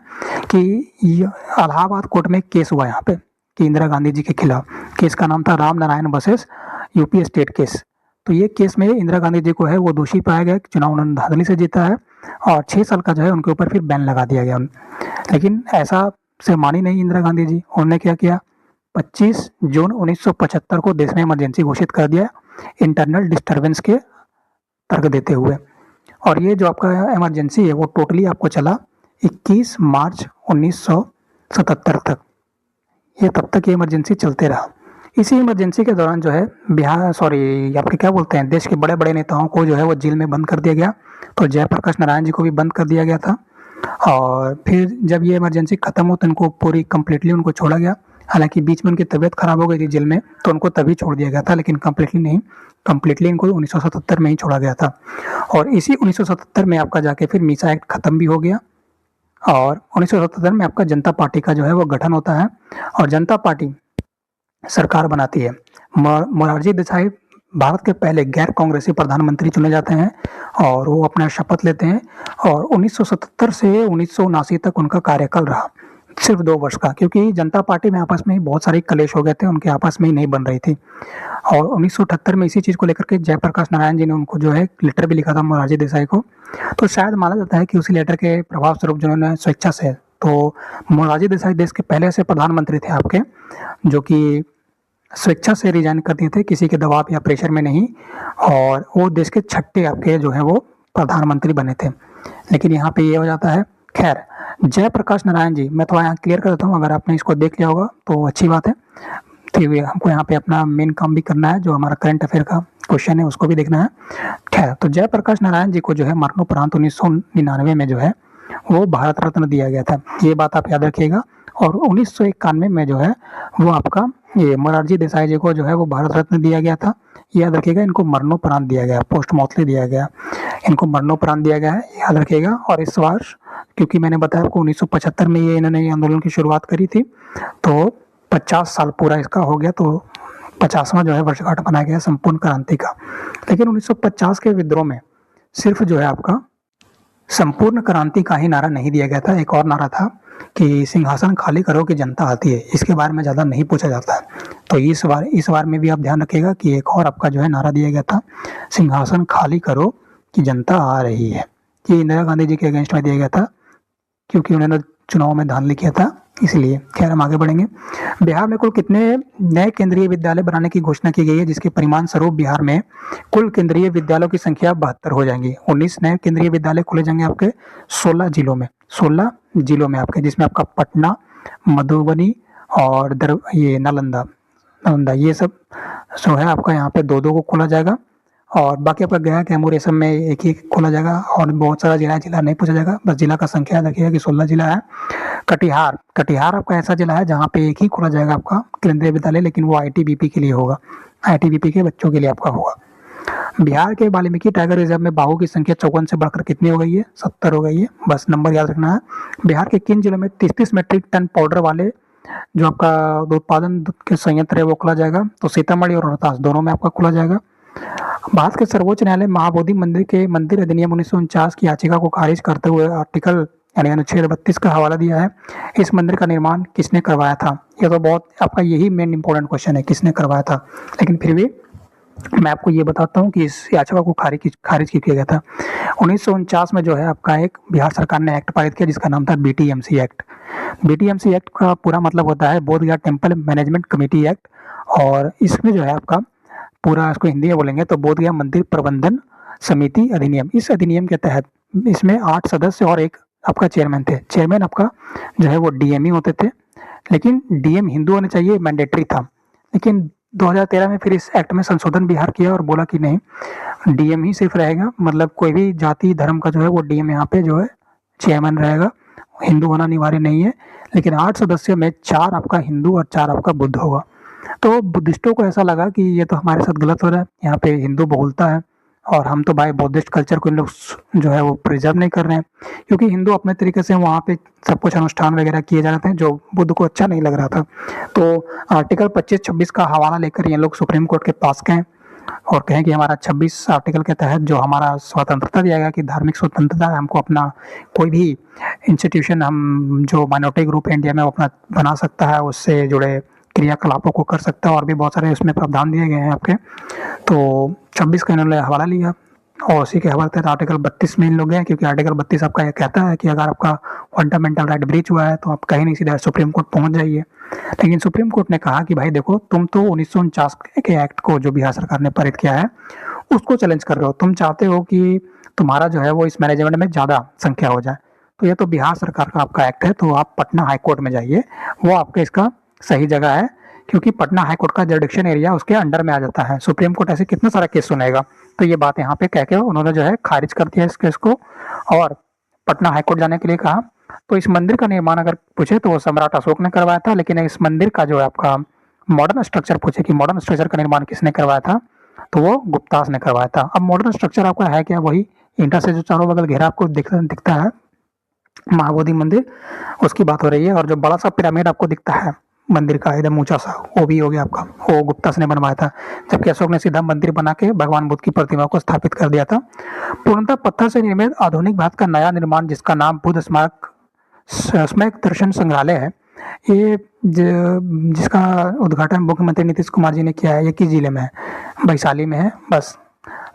कि इलाहाबाद कोर्ट में केस हुआ यहाँ पे कि इंदिरा गांधी जी के खिलाफ। केस का नाम था Ram Narayan versus UP state case. तो ये केस में इंदिरा गांधी जी को है वो दोषी पाया गया, चुनाव उन्होंने धांधली से जीता है और 6 साल का जो है उनके ऊपर फिर बैन लगा दिया गया। लेकिन ऐसा से मानी नहीं इंदिरा गांधी जी। उन्होंने क्या किया, 25 जून 1975 को देश में इमरजेंसी घोषित कर दिया इंटरनल डिस्टर्बेंस के तर्क देते हुए। और ये जो आपका इमरजेंसी है वो टोटली आपको चला 21 मार्च 1977 तक। ये तब तक ये इमरजेंसी चलते रहा। इसी इमरजेंसी के दौरान जो है आपके क्या बोलते हैं देश के बड़े बड़े नेताओं को जो है वो जेल में बंद कर दिया गया। तो जयप्रकाश नारायण जी को भी बंद कर दिया गया था। और फिर जब ये इमरजेंसी खत्म हो तो उनको पूरी कम्प्लीटली उनको छोड़ा गया। हालांकि बीच में उनकी तबीयत खराब हो गई थी जेल में, तो उनको तभी छोड़ दिया गया था, लेकिन कम्प्लीटली नहीं, कम्प्लीटली इनको 1977 में ही छोड़ा गया था। और इसी 1977 में आपका जाके फिर मीसा एक्ट खत्म भी हो गया। और 1977 में आपका जनता पार्टी का जो है वो गठन होता है और जनता पार्टी सरकार बनाती है। मोरारजी देसाई भारत के पहले गैर कांग्रेसी प्रधानमंत्री चुने जाते हैं और वो अपना शपथ लेते हैं। और 1977 से 1979 तक उनका कार्यकाल रहा, सिर्फ 2 वर्ष का, क्योंकि जनता पार्टी में आपस में ही बहुत सारे कलेश हो गए थे, उनके आपस में ही नहीं बन रही थी। और 1978 में इसी चीज़ को लेकर के जयप्रकाश नारायण जी ने उनको जो है लेटर भी लिखा था मोरारजी देसाई को। तो शायद माना जाता है कि उसी लेटर के प्रभाव स्वरूप जिन्होंने स्वेच्छा से, तो मोरारजी देसाई देश के पहले ऐसे प्रधानमंत्री थे आपके जो कि स्वेच्छा से रिजाइन कर दिए थे, किसी के दबाव या प्रेशर में नहीं। और वो देश के 6ठे आपके जो है वो प्रधानमंत्री बने थे। लेकिन यहाँ पे ये हो जाता है। खैर, जयप्रकाश नारायण जी, मैं थोड़ा यहाँ क्लियर कर देता हूँ, अगर आपने इसको देख लिया होगा तो अच्छी बात है। ठीक है, हमको यहाँ पे अपना मेन काम भी करना है, जो हमारा करंट अफेयर का क्वेश्चन है उसको भी देखना है। खैर, तो जयप्रकाश नारायण जी को जो है मरणोपरांत 1999 में जो है वो भारत रत्न दिया गया था, ये बात आप याद रखिएगा। और 1991 में जो है वो आपका ये मोरारजी देसाई जी को जो है वो भारत रत्न दिया गया था, याद रखिएगा। इनको मरणोपरांत दिया गया, पोस्ट मॉर्टली दिया गया, इनको मरणोपरांत दिया गया है, याद रखिएगा। और इस वर्ष, क्योंकि मैंने बताया आपको 1975 में ये इन्होंने आंदोलन की शुरुआत करी थी, तो 50 साल पूरा इसका हो गया, तो 50वां जो है वर्षगांठ मनाया गया संपूर्ण क्रांति का। लेकिन 1950 के विद्रोह में सिर्फ जो है आपका संपूर्ण क्रांति का ही नारा नहीं दिया गया था, एक और नारा था कि सिंहासन खाली करो कि जनता आती है। इसके बारे में ज़्यादा नहीं पूछा जाता है, तो इस बार में भी आप ध्यान रखिएगा कि एक और आपका जो है नारा दिया गया था, सिंहासन खाली करो कि जनता आ रही है। ये इंदिरा गांधी जी के अगेंस्ट में दिया गया था, क्योंकि उन्होंने चुनाव में धांधली किया था, इसलिए। खैर हम आगे बढ़ेंगे। बिहार में कुल कितने नए केंद्रीय विद्यालय बनाने की घोषणा की गई है, जिसके परिणाम स्वरूप बिहार में कुल केंद्रीय विद्यालयों की संख्या 72 हो जाएंगी। 19 नए केंद्रीय विद्यालय खोले जाएंगे आपके 16 जिलों में, 16 जिलों में आपके, जिसमें आपका पटना, मधुबनी और ये नालंदा नालंदा ये सब जो है आपका यहाँ पे 2-2 को खोला जाएगा। और बाकी आपका गया, कैमूर, ये सब में एक ही खोला जाएगा। और बहुत सारा जिला नहीं पूछा जाएगा, बस जिला का संख्या याद रखिएगा कि 16 जिला है। कटिहार आपका ऐसा जिला है जहाँ पे एक ही खोला जाएगा आपका केंद्रीय विद्यालय, लेकिन वो आईटीबीपी के लिए होगा, आईटीबीपी के बच्चों के लिए आपका होगा। बिहार के वाल्मीकि टाइगर रिजर्व में बाघों की संख्या 54 से बढ़कर कितनी हो गई है? 70 हो गई है। बस नंबर याद रखना है। बिहार के किन जिलों में 33 मीट्रिक टन पाउडर वाले जो आपका उत्पादन के संयंत्र है वो खोला जाएगा? तो सीतामढ़ी और रोहतास दोनों में आपका खोला जाएगा। भारत के सर्वोच्च न्यायालय महाबोधि मंदिर के मंदिर अधिनियम 1949 की याचिका को खारिज करते हुए आर्टिकल यानी अनुच्छेद 32 का हवाला दिया है। इस मंदिर का निर्माण किसने करवाया था? ये तो बहुत आपका यही मेन इंपॉर्टेंट क्वेश्चन है, किसने करवाया था। लेकिन फिर भी मैं आपको ये बताता हूँ कि इस याचिका को खारिज किया गया था। 1949 में जो है आपका एक बिहार सरकार ने एक्ट पारित किया जिसका नाम था बीटीएमसी एक्ट। बीटीएमसी एक्ट का पूरा मतलब होता है बोध गया टेम्पल मैनेजमेंट कमेटी एक्ट। और इसमें जो है आपका पूरा इसको हिंदी में बोलेंगे तो बोध गया मंदिर प्रबंधन समिति अधिनियम। इस अधिनियम के तहत इसमें 8 सदस्य और एक आपका चेयरमैन थे। चेयरमैन आपका जो है वो डीएम ही होते थे, लेकिन डीएम हिंदू होने चाहिए, मैंडेटरी था। लेकिन 2013 में फिर इस एक्ट में संशोधन बिहार किया और बोला कि नहीं, डीएम ही सिर्फ रहेगा, मतलब कोई भी जाति धर्म का जो है वो डीएम यहाँ पे जो है चेयरमैन रहेगा, हिंदू होना अनिवार्य नहीं है। लेकिन 8 सदस्यों में 4 आपका हिंदू और 4 आपका बुद्ध होगा। तो बुद्धिस्टों को ऐसा लगा कि ये तो हमारे साथ गलत हो रहा है, यहाँ पे हिंदू बहुलता है और हम तो भाई बौद्धिस्ट कल्चर को इन लोग जो है वो प्रिजर्व नहीं कर रहे हैं, क्योंकि हिंदू अपने तरीके से वहाँ पे सब कुछ अनुष्ठान वगैरह किए जा रहे थे जो बुद्ध को अच्छा नहीं लग रहा था। तो आर्टिकल 25-26 का हवाला लेकर ये लोग सुप्रीम कोर्ट के पास गए और कहें कि हमारा 26 आर्टिकल के तहत जो हमारा स्वतंत्रता दिया गया कि धार्मिक स्वतंत्रता है, हमको अपना कोई भी इंस्टीट्यूशन हम जो माइनॉरिटी ग्रुप है इंडिया में वो अपना बना सकता है, उससे जुड़े क्रियाकलापों को कर सकता है और भी बहुत सारे उसमें प्रावधान दिए गए हैं आपके। तो 26 का इन्होंने हवाला लिया और उसी के हवाले तहत आर्टिकल 32 में इन लोग गए, क्योंकि आर्टिकल 32 आपका ये कहता है कि अगर आपका फंडामेंटल राइट ब्रीच हुआ है तो आप कहीं नहीं सीधा सुप्रीम कोर्ट पहुंच जाइए। लेकिन सुप्रीम कोर्ट ने कहा कि भाई देखो, तुम तो 1949 के एक्ट को जो बिहार सरकार ने पारित किया है उसको चैलेंज कर रहे हो, तुम चाहते हो कि तुम्हारा जो है वो इस मैनेजमेंट में ज़्यादा संख्या हो जाए, तो ये तो बिहार सरकार का आपका एक्ट है, तो आप पटना हाईकोर्ट में जाइए, वो आपका इसका सही जगह है, क्योंकि पटना हाईकोर्ट का जुरिडिक्शन एरिया उसके अंडर में आ जाता है। सुप्रीम कोर्ट ऐसे कितना सारा केस सुनेगा। तो ये बात यहाँ पे कह के उन्होंने जो है खारिज कर दिया इस केस को और पटना हाईकोर्ट जाने के लिए कहा। तो इस मंदिर का निर्माण अगर पूछे तो वो सम्राट अशोक ने करवाया था, लेकिन इस मंदिर का जो है आपका मॉडर्न स्ट्रक्चर पूछे कि मॉडर्न स्ट्रक्चर का निर्माण किसने करवाया था, तो वो गुप्तास ने करवाया था। अब मॉडर्न स्ट्रक्चर आपका है क्या? वही ईंटा से जो चारों बगल घेरा आपको दिखता है महाबोधि मंदिर, उसकी बात हो रही है। और जो बड़ा सा पिरामिड आपको दिखता है मंदिर का एकदम ऊंचा सा, वो भी हो गया आपका, वो गुप्तास ने बनवाया था। जबकि अशोक ने सीधा मंदिर बना के भगवान बुद्ध की प्रतिमा को स्थापित कर दिया था। पूर्णतः पत्थर से निर्मित आधुनिक भारत का नया निर्माण जिसका नाम बुद्ध स्मारक दर्शन संग्रहालय है, ये जिसका उद्घाटन मुख्यमंत्री नीतीश कुमार जी ने किया है, ये किस जिले में है? वैशाली में है बस।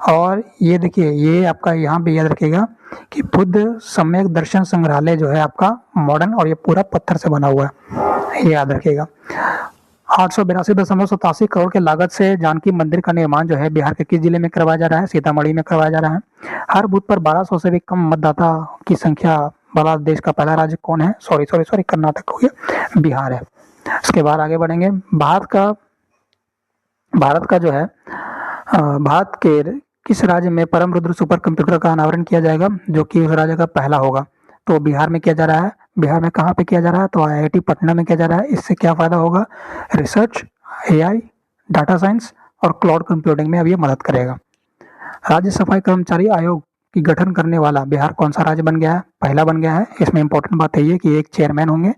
और ये देखिए, ये आपका यहाँ पे याद रखिएगा कि बुद्ध सम्यक दर्शन संग्रहालय जो है आपका मॉडर्न और ये पूरा पत्थर से बना हुआ है, ये याद रखिएगा। 882.87 करोड़ के लागत से जानकी मंदिर का निर्माण जो है बिहार के किस जिले में करवाया जा रहा है? सीतामढ़ी में करवाया जा रहा है। हर बूथ पर 1200 से भी कम मतदाता की संख्या वाला देश का पहला राज्य कौन है? सॉरी कर्नाटक हो गया, बिहार है। इसके बाद आगे बढ़ेंगे। भारत का जो है भारत के किस राज्य में परम रुद्र सुपर कंप्यूटर का अनावरण किया जाएगा जो कि उस राज्य का पहला होगा? तो बिहार में किया जा रहा है। बिहार में कहाँ पे किया जा रहा है? तो आईआईटी पटना में किया जा रहा है। इससे क्या फायदा होगा? रिसर्च, एआई, डाटा साइंस और क्लाउड कंप्यूटिंग में अब ये मदद करेगा। राज्य सफाई कर्मचारी आयोग की गठन करने वाला बिहार कौन सा राज्य बन गया है? पहला बन गया है। इसमें इंपॉर्टेंट बात यही है कि एक चेयरमैन होंगे,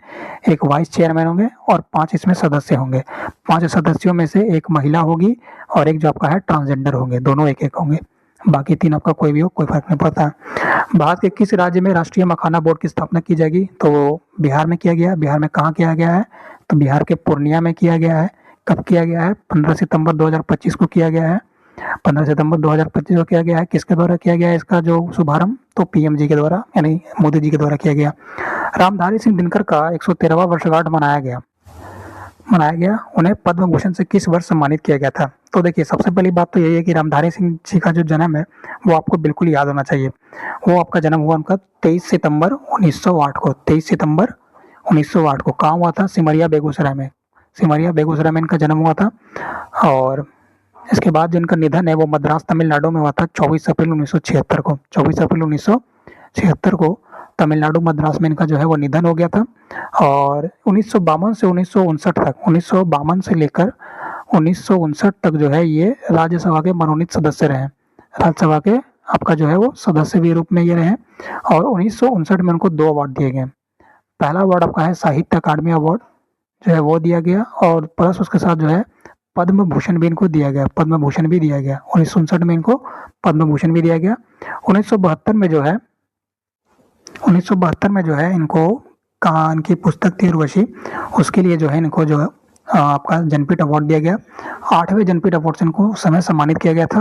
एक वाइस चेयरमैन होंगे और 5 इसमें सदस्य होंगे। 5 सदस्यों में से एक महिला होगी और एक जो आपका है ट्रांसजेंडर होंगे, दोनों एक एक होंगे। बाकी 3 आपका कोई भी हो, कोई फर्क नहीं पड़ता है। भारत के किस राज्य में राष्ट्रीय मखाना बोर्ड की स्थापना की जाएगी? तो बिहार में किया गया। बिहार में कहाँ किया गया है? तो बिहार के पूर्णिया में किया गया है। कब किया गया है? 15 सितंबर 2025 को किया गया है। 15 सितंबर 2025 को किया गया है। किसके द्वारा किया गया है इसका जो शुभारंभ? तो पीएम जी के द्वारा यानी मोदी जी के द्वारा किया गया। रामधारी सिंह दिनकर का 113वां वर्षगांठ मनाया गया। उन्हें पद्म भूषण से किस वर्ष सम्मानित किया गया था? तो देखिए, सबसे पहली बात तो यही है कि रामधारी सिंह जी का जो जन्म है वो आपको बिल्कुल याद होना चाहिए। वो आपका जन्म हुआ उनका 23 सितंबर 1908 को। 23 सितंबर 1908 को कहाँ हुआ था? सिमरिया बेगूसराय में। सिमरिया बेगूसराय में इनका जन्म हुआ था। और इसके बाद जिनका निधन है वो मद्रास तमिलनाडु में हुआ था 24 अप्रैल 1976 को। 24 अप्रैल 1976 को तमिलनाडु मद्रास में इनका जो है वो निधन हो गया था। और 1952 से 1959 तक, 1952 से लेकर 1959 तक जो है ये राज्यसभा के मनोनीत सदस्य रहे। राज्यसभा के आपका जो है वो सदस्य के रूप में ये रहे। और 1959 में उनको 2 अवार्ड दिए गए। पहला अवार्ड आपका है साहित्य अकादमी अवार्ड जो है वो दिया गया, और प्लस उसके साथ जो है पद्म भूषण भी इनको दिया गया। पद्म भूषण भी दिया गया 1959 में इनको पद्म भूषण भी दिया गया। 1972 में जो है 1972 में जो है इनको कहाँ इनकी पुस्तक थी उर्वशी, उसके लिए जो है इनको जो है आपका जनपीठ अवार्ड दिया गया। 8वें जनपीठ अवार्ड से इनको उस समय सम्मानित किया गया था।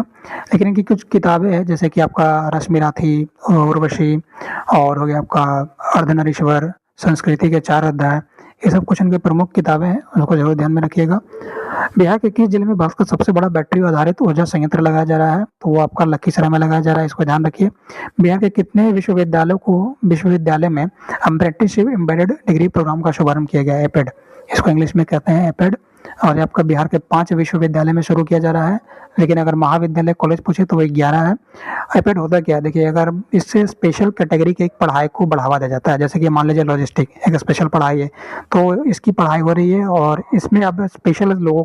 लेकिन इनकी कुछ किताबें हैं जैसे कि आपका रश्मिराथी, उर्वशी, और हो गया आपका अर्धनारीश्वर, संस्कृति के 4 अध्याय, ये सब कुछ इनके प्रमुख किताबें हैं, उनको जरूर ध्यान में रखिएगा। बिहार के किस जिले में भारत का सबसे बड़ा बैटरी आधारित ऊर्जा संयंत्र लगाया जा रहा है? तो वो आपका लखीसराय में लगाया जा रहा है, इसको ध्यान रखिए। बिहार के कितने विश्वविद्यालय में अप्रेंटिसशिप एम्बेडेड डिग्री प्रोग्राम का शुभारंभ किया गया है? एपेड, इसको इंग्लिश में कहते हैं एपेड। और ये आपका बिहार के 5 विश्वविद्यालय में शुरू किया जा रहा है, लेकिन अगर महाविद्यालय कॉलेज पूछे तो वही 11 है। एपेड होता क्या है? देखिए, अगर इससे स्पेशल कैटेगरी के एक पढ़ाई को बढ़ावा दिया जाता है, जैसे कि मान लीजिए लॉजिस्टिक एक स्पेशल पढ़ाई है, तो इसकी पढ़ाई हो रही है, और इसमें अब स्पेशल लोगों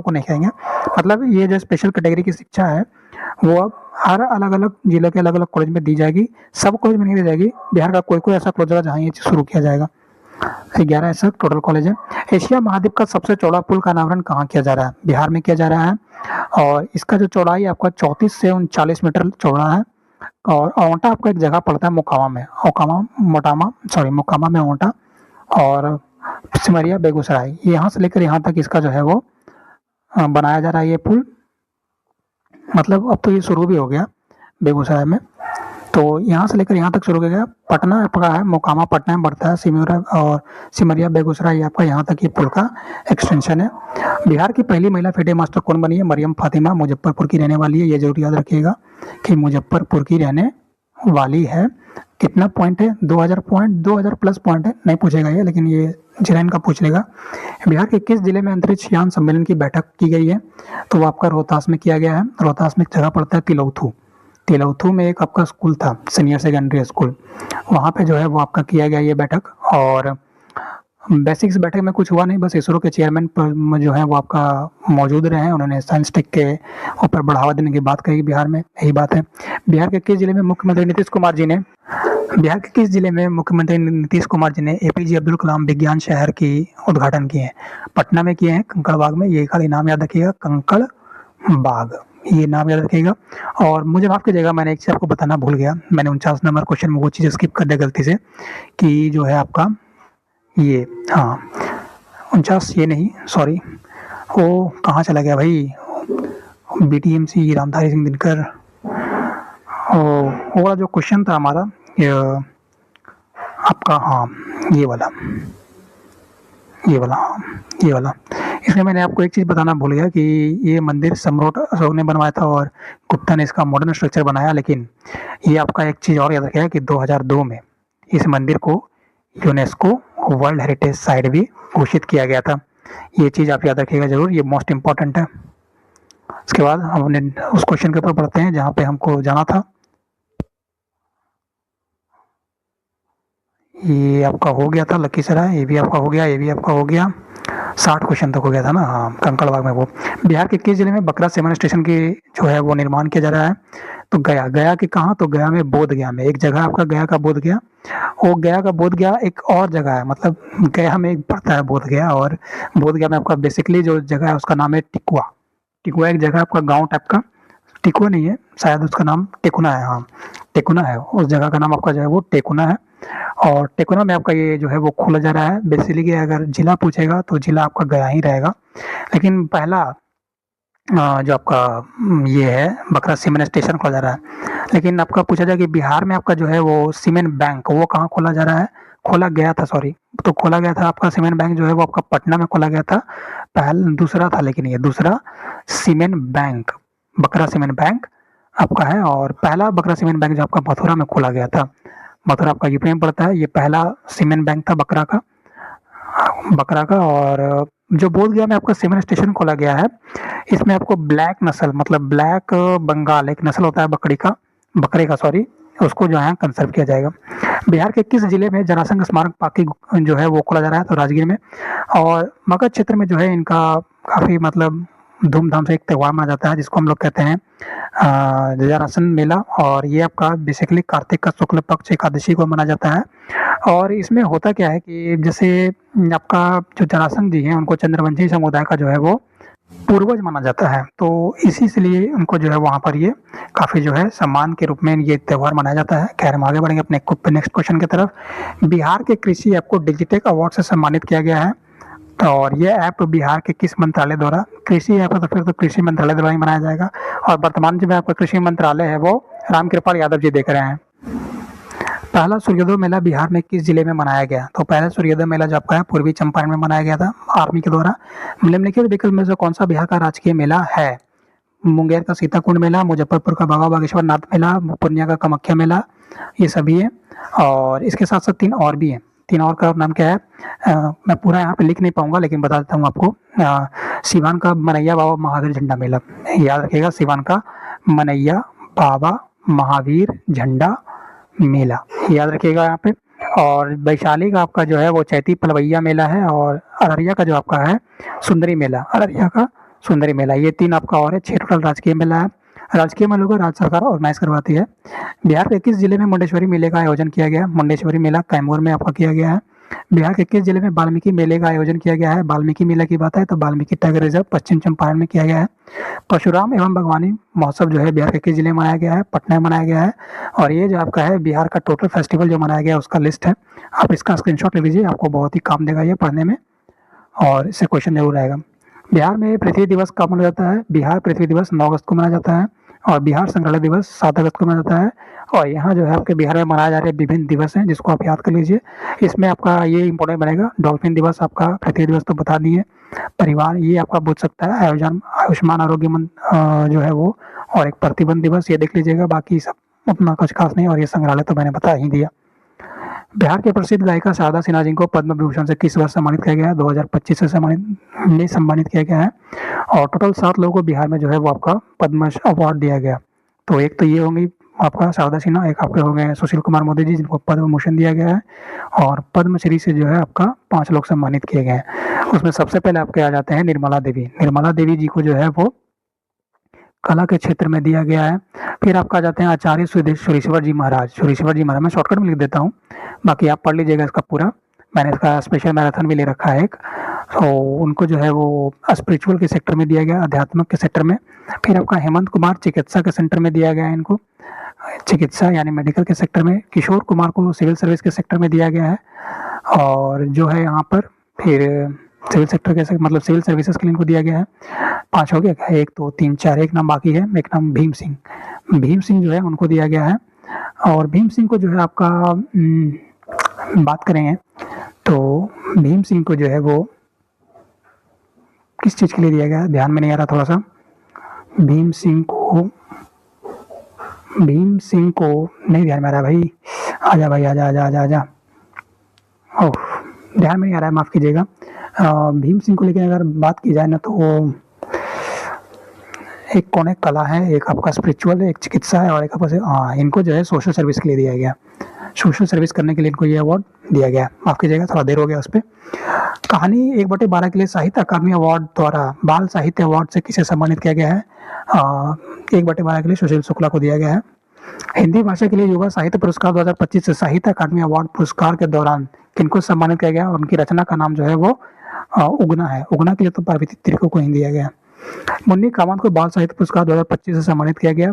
को नहीं कहेंगे, मतलब ये जो स्पेशल कैटेगरी की शिक्षा है वो अब हर अलग अलग जिले के अलग अलग कॉलेज में दी जाएगी। सब कॉलेज में नहीं दी जाएगी, बिहार का कोई कोई ऐसा कॉलेज होगा जहाँ ये चीज़ शुरू किया जाएगा। 11 ऐसा टोटल कॉलेज है। एशिया महाद्वीप का सबसे चौड़ा पुल का अनावरण कहाँ किया जा रहा है? बिहार में किया जा रहा है, और इसका जो चौड़ाई आपका 34 से 39 मीटर चौड़ा है। और ओंटा आपका एक जगह पड़ता है मोकामा में ओंटा, और सिमरिया बेगूसराय, यहाँ से लेकर यहाँ तक इसका जो है वो बनाया जा रहा है ये पुल। मतलब अब तो ये शुरू भी हो गया बेगूसराय में, तो यहाँ से लेकर यहाँ तक शुरू हो गया। पटना आपका है, मोकामा पटना में बढ़ता है, सिमरिया बेगूसराय आपका यहाँ तक ये पुल का एक्सटेंशन है। बिहार की पहली महिला फीडे मास्टर कौन बनी है? मरियम फातिमा, मुजफ्फरपुर की रहने वाली है। ये जरूर याद रखिएगा कि मुजफ्फरपुर की रहने वाली है। कितना पॉइंट है? 2000 पॉइंट, 2000 प्लस पॉइंट है, नहीं पूछेगा ये, लेकिन ये जिलेन का पूछ लेगा। बिहार के किस जिले में अंतरिक्ष यान सम्मेलन की बैठक की गई है? तो वो आपका रोहतास में किया गया है। रोहतास में एक जगह पड़ता है तिलौथू में एक आपका स्कूल था, सीनियर सेकेंडरी स्कूल, वहाँ पे जो है वो आपका किया गया ये बैठक। और बेसिक्स बैठक में कुछ हुआ नहीं, बस इसरो के चेयरमैन पर जो है वो आपका मौजूद रहे हैं, उन्होंने साइंस टेक के ऊपर बढ़ावा देने की बात कही बिहार में, यही बात है। बिहार के किस जिले में मुख्यमंत्री नीतीश कुमार जी ने एपीजे अब्दुल कलाम विज्ञान शहर की उद्घाटन किए हैं? पटना में किए हैं, कंकड़बाग में। ये खाली नाम याद रखिएगा, कंकड़बाग, ये नाम याद रखिएगा। और मुझे माफ कीजिएगा, मैंने एक चीज़ आपको बताना भूल गया, मैंने 49 नंबर क्वेश्चन में वो चीज़ स्किप कर दिया गलती से, कि जो है आपका ये, हाँ 49 ये नहीं, सॉरी, वो कहाँ चला गया भाई, बीटीएमसी रामधारी सिंह दिनकर, वो वाला जो क्वेश्चन था हमारा आपका, हाँ ये वाला, इसमें मैंने आपको एक चीज़ बताना भूल गया कि ये मंदिर सम्राट अशोक ने बनवाया था और गुप्ता ने इसका मॉडर्न स्ट्रक्चर बनाया। लेकिन ये आपका एक चीज़ और याद रखिएगा कि 2002 में इस मंदिर को यूनेस्को वर्ल्ड हेरिटेज साइट भी घोषित किया गया था। ये चीज़ आप याद रखिएगा जरूर, ये मोस्ट इम्पॉर्टेंट है। उसके बाद हमने उस क्वेश्चन के ऊपर पढ़ते हैं जहाँ पे हमको जाना था। ये आपका हो गया था लखीसराय, ये भी आपका हो गया, 60 क्वेश्चन तक हो गया था ना, हाँ कंकड़बाग में वो। बिहार के किस जिले में बकरा सेवन स्टेशन की जो है वो निर्माण किया जा रहा है? तो गया के कहाँ? तो गया में, बोधगया में, एक जगह आपका गया का बोधगया, वो गया का बोधगया एक और जगह है, मतलब गया में एक पड़ता है बोधगया, और बोधगया में आपका बेसिकली जो जगह है उसका नाम है टिकुआ एक जगह आपका गाँव टाइप का, टिकुआ नहीं है शायद, उसका नाम टेकुना है, हाँ टेकुना है, उस जगह का नाम आपका जो है वो टेकुना है। और टेकुना में आपका ये जो है वो खोला जा रहा है। बेसिकली अगर जिला पूछेगा तो जिला आपका गया ही रहेगा, लेकिन पहला जो आपका ये है बकरा सीमेंट स्टेशन खोला जा रहा है। लेकिन आपका पूछा जाए कि बिहार में आपका जो है वो सीमेंट बैंक वो कहाँ खोला जा रहा है, खोला गया था सॉरी, तो खोला गया था आपका सीमेंट बैंक जो है वो आपका पटना में खोला गया था। दूसरा था, लेकिन ये दूसरा सीमेंट बैंक, बकरा सीमेंट बैंक आपका है। और पहला बकरा सीमेंट बैंक जो आपका मथुरा में खोला गया था, मथुरा आपका यूपी में पड़ता है। ये पहला सीमेंट बैंक था बकरा का। और जो बोधगया में आपका सीमेंट स्टेशन खोला गया है, इसमें आपको ब्लैक नस्ल मतलब ब्लैक बंगाल एक नस्ल होता है बकरे का सॉरी, उसको जो है कंसर्व किया जाएगा। बिहार के किस जिले में जरासंध स्मारक पार्क जो है वो खोला जा रहा है, तो राजगीर में। और मगध क्षेत्र में जो है इनका काफ़ी मतलब धूमधाम से एक त्यौहार मनाया जाता है जिसको हम लोग कहते हैं जरासंध मेला। और ये आपका बेसिकली कार्तिक का शुक्ल पक्ष एकादशी को मनाया जाता है। और इसमें होता क्या है कि जैसे आपका जो जरासंध जी हैं उनको चंद्रवंशी समुदाय का जो है वो पूर्वज माना जाता है, तो इसी से लिए उनको जो है वहाँ पर ये काफ़ी जो है सम्मान के रूप में ये त्यौहार मनाया जाता है। खैर हम आगे बढ़ेंगे अपने नेक्स्ट क्वेश्चन की तरफ। बिहार के कृषि ऐप को डिजिटेक अवार्ड से सम्मानित किया गया है, और ये ऐप बिहार के किस मंत्रालय द्वारा, कृषि ऐप है तो फिर तो कृषि मंत्रालय द्वारा ही बनाया जाएगा। और वर्तमान जो आपका कृषि मंत्रालय है वो रामकृपाल यादव जी देख रहे हैं। पहला सूर्योदय मेला बिहार में किस जिले में मनाया गया, तो पहला सूर्योदय मेला जो आपका है पूर्वी चंपारण में मनाया गया था आर्मी के द्वारा। निम्नलिखित विकल्प में से कौन सा बिहार का राजकीय मेला है? मुंगेर का सीताकुंड मेला, मुजफ्फरपुर का बाबा बागेश्वर नाथ मेला, पूर्णिया का कामाख्या मेला, ये सभी है। और इसके साथ साथ तीन और भी हैं, तीन और का नाम क्या है मैं पूरा यहाँ पे लिख नहीं पाऊंगा लेकिन बता देता हूँ आपको। सिवान का मनैया बाबा महावीर झंडा मेला, याद रखिएगा, सिवान का मनैया बाबा महावीर झंडा मेला, याद रखिएगा यहाँ पे। और वैशाली का आपका जो है वो चैती पलवैया मेला है। और अररिया का जो आपका है सुंदरी मेला, अररिया का सुंदरी मेला, ये तीन आपका और है। 6 टोटल राजकीय मेला है। राजकीय मेलों को राज्य सरकार ऑर्गेनाइज करवाती है। बिहार के किस जिले में मुंडेश्वरी मेले का आयोजन किया गया? मुंडेश्वरी मेला कैमूर में आपका किया गया है। बिहार के किस जिले में वाल्मीकि मेले का आयोजन किया गया है? वाल्मीकि मेला की बात है तो वाल्मीकि टाइगर रिजर्व पश्चिम चंपारण में किया गया है। परशुराम एवं भगवानी महोत्सव जो है बिहार के किस जिले में मनाया गया है? पटना में मनाया गया है। और ये जो आपका है बिहार का टोटल फेस्टिवल जो मनाया गया है उसका लिस्ट है, आप इसका स्क्रीनशॉट ले लीजिए, आपको बहुत ही काम देगा ये पढ़ने में, और इससे क्वेश्चन जरूर आएगा। बिहार में पृथ्वी दिवस कब मनाया जाता है? बिहार पृथ्वी दिवस 9 अगस्त को मनाया जाता है। और बिहार संग्रहालय दिवस 7 अगस्त को मनाया जाता है। और यहाँ जो है आपके बिहार में मनाए जा रहे विभिन्न दिवस हैं जिसको आप याद कर लीजिए। इसमें आपका ये इंपॉर्टेंट बनेगा, डॉल्फिन दिवस आपका, पृथ्वी दिवस तो बता दिए, परिवार ये आपका पूछ सकता है, आयुष्मान आरोग्य जो है वो, और एक प्रतिबंध दिवस ये देख लीजिएगा, बाकी सब उतना कुछ खास नहीं। और ये संग्रहालय तो मैंने बता ही दिया। बिहार के प्रसिद्ध गायिका शारदा सिन्हा जी को पद्म विभूषण से किस वर्ष सम्मानित किया गया है? 2025 से सम्मानित किया गया है। और टोटल 7 लोगों को बिहार में जो है वो आपका पद्म अवार्ड दिया गया। तो एक तो ये होंगी आपका शारदा सिन्हा, एक आपके हो गए सुशील कुमार मोदी जी जिनको पद्म भूषण दिया गया है। और पद्मश्री से जो है आपका 5 लोग सम्मानित किए गए हैं। उसमें सबसे पहले आपके आ जाते हैं निर्मला देवी। निर्मला देवी जी को जो है वो कला के क्षेत्र में दिया गया है। फिर आपका आ जाते हैं आचार्य सुरेश्वर जी महाराज। सुरेश्वर जी महाराज मैं शॉर्टकट में लिख देता हूँ, बाकी आप पढ़ लीजिएगा इसका पूरा, मैंने इसका स्पेशल मैराथन भी ले रखा है एक। तो उनको जो है वो स्पिरिचुअल के सेक्टर में दिया गया, आध्यात्मिक के सेक्टर में। फिर आपका हेमंत कुमार चिकित्सा के सेंटर में दिया गया है इनको, चिकित्सा यानी मेडिकल के सेक्टर में। किशोर कुमार को सिविल सर्विस के सेक्टर में दिया गया है। और जो है यहाँ पर फिर सिविल सेक्टर के मतलब सिविल सर्विसेज के लिए इनको दिया गया है। 5 हो गया क्या? 1 2 3 4, एक नाम बाकी है, एक नाम भीम सिंह। भीम सिंह जो है उनको दिया गया है। और भीम सिंह को जो है आपका बात करेंगे तो भीम सिंह को जो है वो किस चीज़ के लिए दिया गया, ध्यान में नहीं आ रहा थोड़ा सा। भीम सिंह को नहीं ध्यान में आ रहा भाई, आजा भाई, आजा। ओह, ध्यान में नहीं आ रहा है, माफ़ कीजिएगा। भीम सिंह को लेकर अगर बात की जाए ना तो एक कौन है, कला है, एक आपका स्पिरिचुअल है, एक चिकित्सा है, और एक आपका इनको जो है सोशल सर्विस के लिए दिया गया। सोशल सर्विस करने के लिए इनको ये अवार्ड दिया गया। माफ़ कीजिएगा थोड़ा देर हो गया उस पर। कहानी 1/12 के लिए साहित्य अकादमी अवार्ड द्वारा बाल साहित्य अवार्ड से किसे सम्मानित किया गया है? 1/12 के लिए सुशील शुक्ला को दिया गया है। हिंदी भाषा के लिए युवा साहित्य पुरस्कार 2025 से साहित्य अकादमी अवार्ड पुरस्कार के दौरान किनको सम्मानित किया गया? और उनकी रचना का नाम जो है वो उगना है। उगना के लिए तो पार्वती तिर्को को ही दिया गया। मुन्नी कामत को बाल साहित्य पुरस्कार 2025 से सम्मानित किया गया।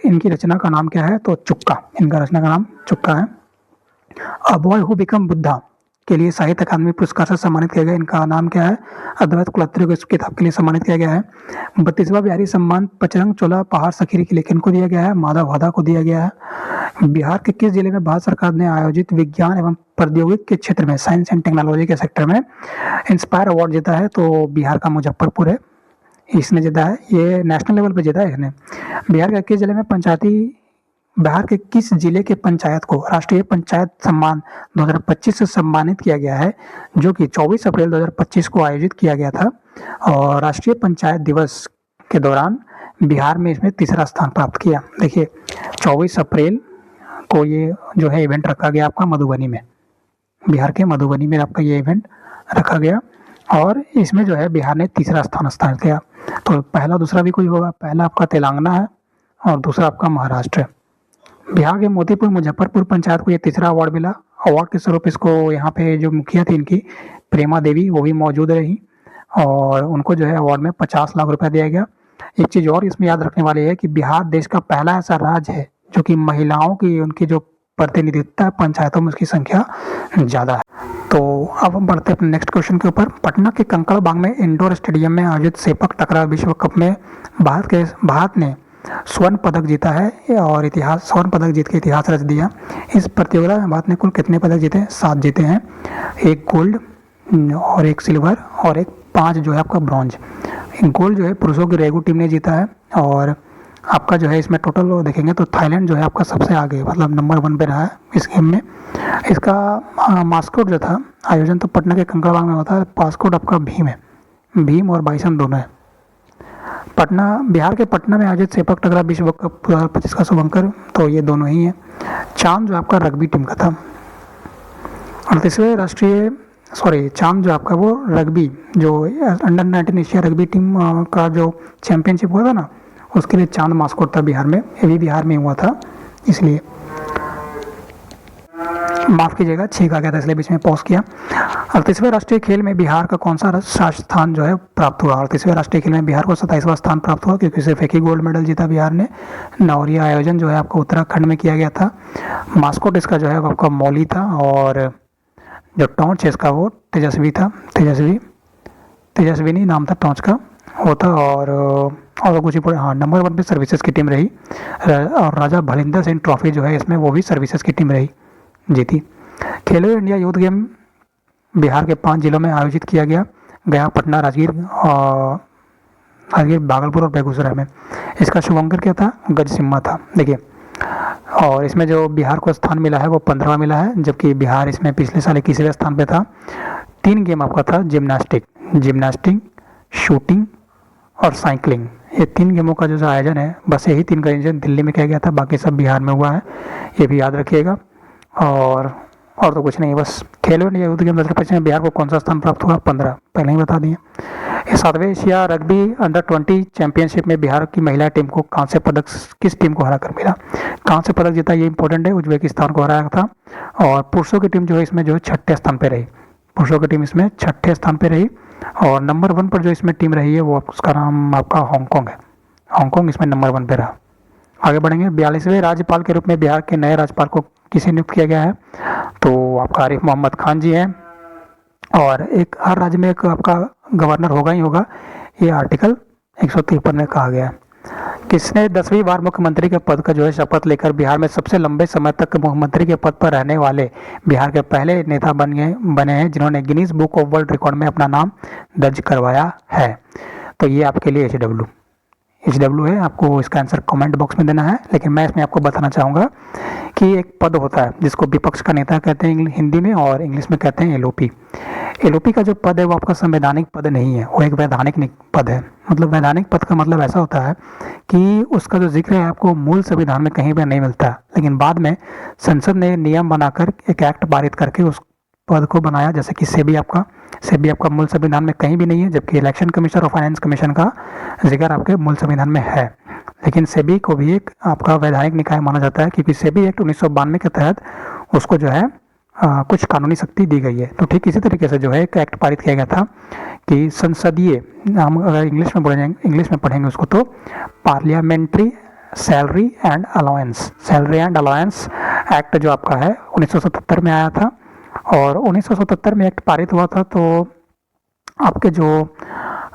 इनकी रचना का नाम क्या है? तो चुक्का, इनका रचना का नाम चुक्का है। A boy who become Buddha के लिए साहित्य अकादमी पुरस्कार से सम्मानित किया गया। इनका नाम क्या है? अद्वैत कुलत्रे को इस किताब के लिए सम्मानित किया गया है। 32वां बिहारी सम्मान बजरंग चोला पहाड़ सखीरी के लेखन को दिया गया है। माधव हादा को दिया गया है। बिहार के किस जिले में भारत सरकार ने आयोजित विज्ञान एवं प्रौद्योगिकी के क्षेत्र में, साइंस एंड टेक्नोलॉजी के सेक्टर में इंस्पायर अवार्ड जीता है? तो बिहार का मुजफ्फरपुर है, इसने जीता है। ये नेशनल लेवल पे जीता है इसने। बिहार के किस जिले में बिहार के किस जिले के पंचायत को राष्ट्रीय पंचायत सम्मान 2025 से सम्मानित किया गया है, जो कि 24 अप्रैल 2025 को आयोजित किया गया था। और राष्ट्रीय पंचायत दिवस के दौरान बिहार में इसमें तीसरा स्थान प्राप्त किया। देखिए 24 अप्रैल को ये जो है इवेंट रखा गया आपका मधुबनी में, बिहार के मधुबनी में आपका ये इवेंट रखा गया और इसमें जो है बिहार ने तीसरा स्थान किया। तो पहला दूसरा भी कोई होगा, पहला आपका तेलंगाना है और दूसरा आपका महाराष्ट्र है। बिहार के मोतीपुर मुजफ्फरपुर पंचायत को ये तीसरा अवार्ड मिला। अवार्ड के स्वरूप इसको यहाँ पे जो मुखिया थी इनकी प्रेमा देवी, वो भी मौजूद रही और उनको जो है अवार्ड में 50 लाख रुपया दिया गया। एक चीज़ और इसमें याद रखने वाली है कि बिहार देश का पहला ऐसा राज्य है जो कि महिलाओं की उनकी जो प्रतिनिधित्व है पंचायतों में उसकी संख्या ज़्यादा है। तो अब हम बढ़ते हैं अपने नेक्स्ट क्वेश्चन के ऊपर। पटना के कंकड़बाग में इंडोर स्टेडियम में आयोजित सेपक टकराव विश्व कप में भारत ने स्वर्ण पदक जीता है और स्वर्ण पदक जीत के इतिहास रच दिया। इस प्रतियोगिता में भारत ने कुल कितने पदक जीते हैं? 7 जीते हैं। 1 गोल्ड और 1 सिल्वर और 5 जो है आपका ब्रॉन्ज। गोल्ड जो है पुरुषों की रेगू टीम ने जीता है और आपका जो है इसमें टोटल देखेंगे तो थाईलैंड जो है आपका सबसे आगे, मतलब नंबर 1 पे रहा है इस गेम में। इसका मास्कोट जो था आयोजन तो पटना के कंकड़बाग में होता है। पास्कोट आपका भीम है, भीम और बाइसन दोनों है। बिहार के पटना में आयोजित सेपक टकराव विश्व कप 2025 का शुभंकर तो ये दोनों ही है। चांद जो आपका रग्बी टीम का था। 38वें चांद जो आपका वो रग्बी जो अंडर 19 एशिया रग्बी टीम का जो चैंपियनशिप हुआ था ना, उसके लिए चांद मास्कोट था बिहार में। ये भी बिहार में हुआ था, इसलिए माफ़ कीजिएगा 6 का गया था इसलिए बीच में पॉज किया। 38वें राष्ट्रीय खेल में बिहार का कौन सा स्थान जो है प्राप्त हुआ? 38वें राष्ट्रीय खेल में बिहार को 27वां स्थान प्राप्त हुआ क्योंकि सिर्फ एक ही गोल्ड मेडल जीता बिहार ने। और यह आयोजन जो है आपका उत्तराखंड में किया गया था। मास्कोट इसका जो है आपका मौली था और जो टॉर्च है इसका वो तेजस्वी था, तेजस्विनी नाम था टॉर्च का वो था। और कुछ ही हाँ, नंबर 1 पे सर्विसेज की टीम रही और राजा भलिंदर सिंह ट्रॉफी जो है इसमें वो भी सर्विसेज की टीम रही, जीती। खेलो इंडिया यूथ गेम बिहार के 5 जिलों में आयोजित किया गया। गया, पटना, राजगीर, भागलपुर और बेगूसराय में। इसका शुभंकर क्या था? गजसिम्मा था। देखिए और इसमें जो बिहार को स्थान मिला है वो 15वां मिला है, जबकि बिहार इसमें पिछले साल 21वें स्थान पे था। 3 गेम आपका था, जिम्नास्टिक, शूटिंग और साइकिलिंग। ये 3 गेमों का जो आयोजन है बस यही 3 का आयोजन दिल्ली में किया गया था, बाकी सब बिहार में हुआ है, ये भी याद रखिएगा। और तो कुछ नहीं, बस खेलो इंडिया यूथ गेम 2025 में बिहार को कौन सा स्थान प्राप्त हुआ? 15, पहले ही बता दिए। 7वें एशिया रग्बी अंडर 20 चैंपियनशिप में बिहार की महिला टीम को कांस्य पदक किस टीम को हराकर मिला? कांस्य पदक जीता, ये इंपॉर्टेंट है, उज्बेकिस्तान को हराया था। और पुरुषों की टीम जो है इसमें जो है 6ठे स्थान पर रही, पुरुषों की टीम इसमें 6ठे स्थान पर रही। और नंबर 1 पर जो इसमें टीम रही है वो उसका नाम आपका हांगकांग है, हांगकांग इसमें नंबर 1 पे रहा। आगे बढ़ेंगे। 42वें राज्यपाल के रूप में बिहार के नए राज्यपाल को किसे नियुक्त किया गया है? तो आपका आरिफ मोहम्मद खान जी हैं। और एक हर राज्य में एक आपका गवर्नर होगा ही होगा, ये आर्टिकल 153 में कहा गया है। किसने 10वीं बार मुख्यमंत्री के पद का जो है शपथ लेकर बिहार में सबसे लंबे समय तक मुख्यमंत्री के पद पर रहने वाले बिहार के पहले नेता बने हैं जिन्होंने Guinness book of world record में अपना नाम दर्ज करवाया है? तो ये आपके लिए HW है, आपको इसका आंसर कमेंट बॉक्स में देना है। लेकिन मैं इसमें आपको बताना चाहूँगा कि एक पद होता है जिसको विपक्ष का नेता कहते हैं हिंदी में, और इंग्लिश में कहते हैं LOP। LOP का जो पद है वो आपका संवैधानिक पद नहीं है, वो एक वैधानिक पद है। मतलब वैधानिक पद का मतलब ऐसा होता है कि उसका जो जिक्र है आपको मूल संविधान में कहीं पर नहीं मिलता, लेकिन बाद में संसद ने नियम बनाकर एक एक्ट पारित करके उस पद को बनाया। जैसे कि सेबी आपका मूल संविधान में कहीं भी नहीं है, जबकि इलेक्शन कमीशन और फाइनेंस कमीशन का जिक्र आपके मूल संविधान में है। लेकिन सेबी को भी एक आपका वैधानिक निकाय माना जाता है क्योंकि सेबी एक्ट 1992 के तहत उसको जो है कुछ कानूनी शक्ति दी गई है। तो ठीक इसी तरीके से जो है एक एक्ट पारित किया गया था कि संसदीय, हम अगर इंग्लिश में पढ़ेंगे उसको तो parliamentary salary and allowance act जो आपका है 1977 में आया था। और 1977 में एक्ट पारित हुआ था। तो आपके जो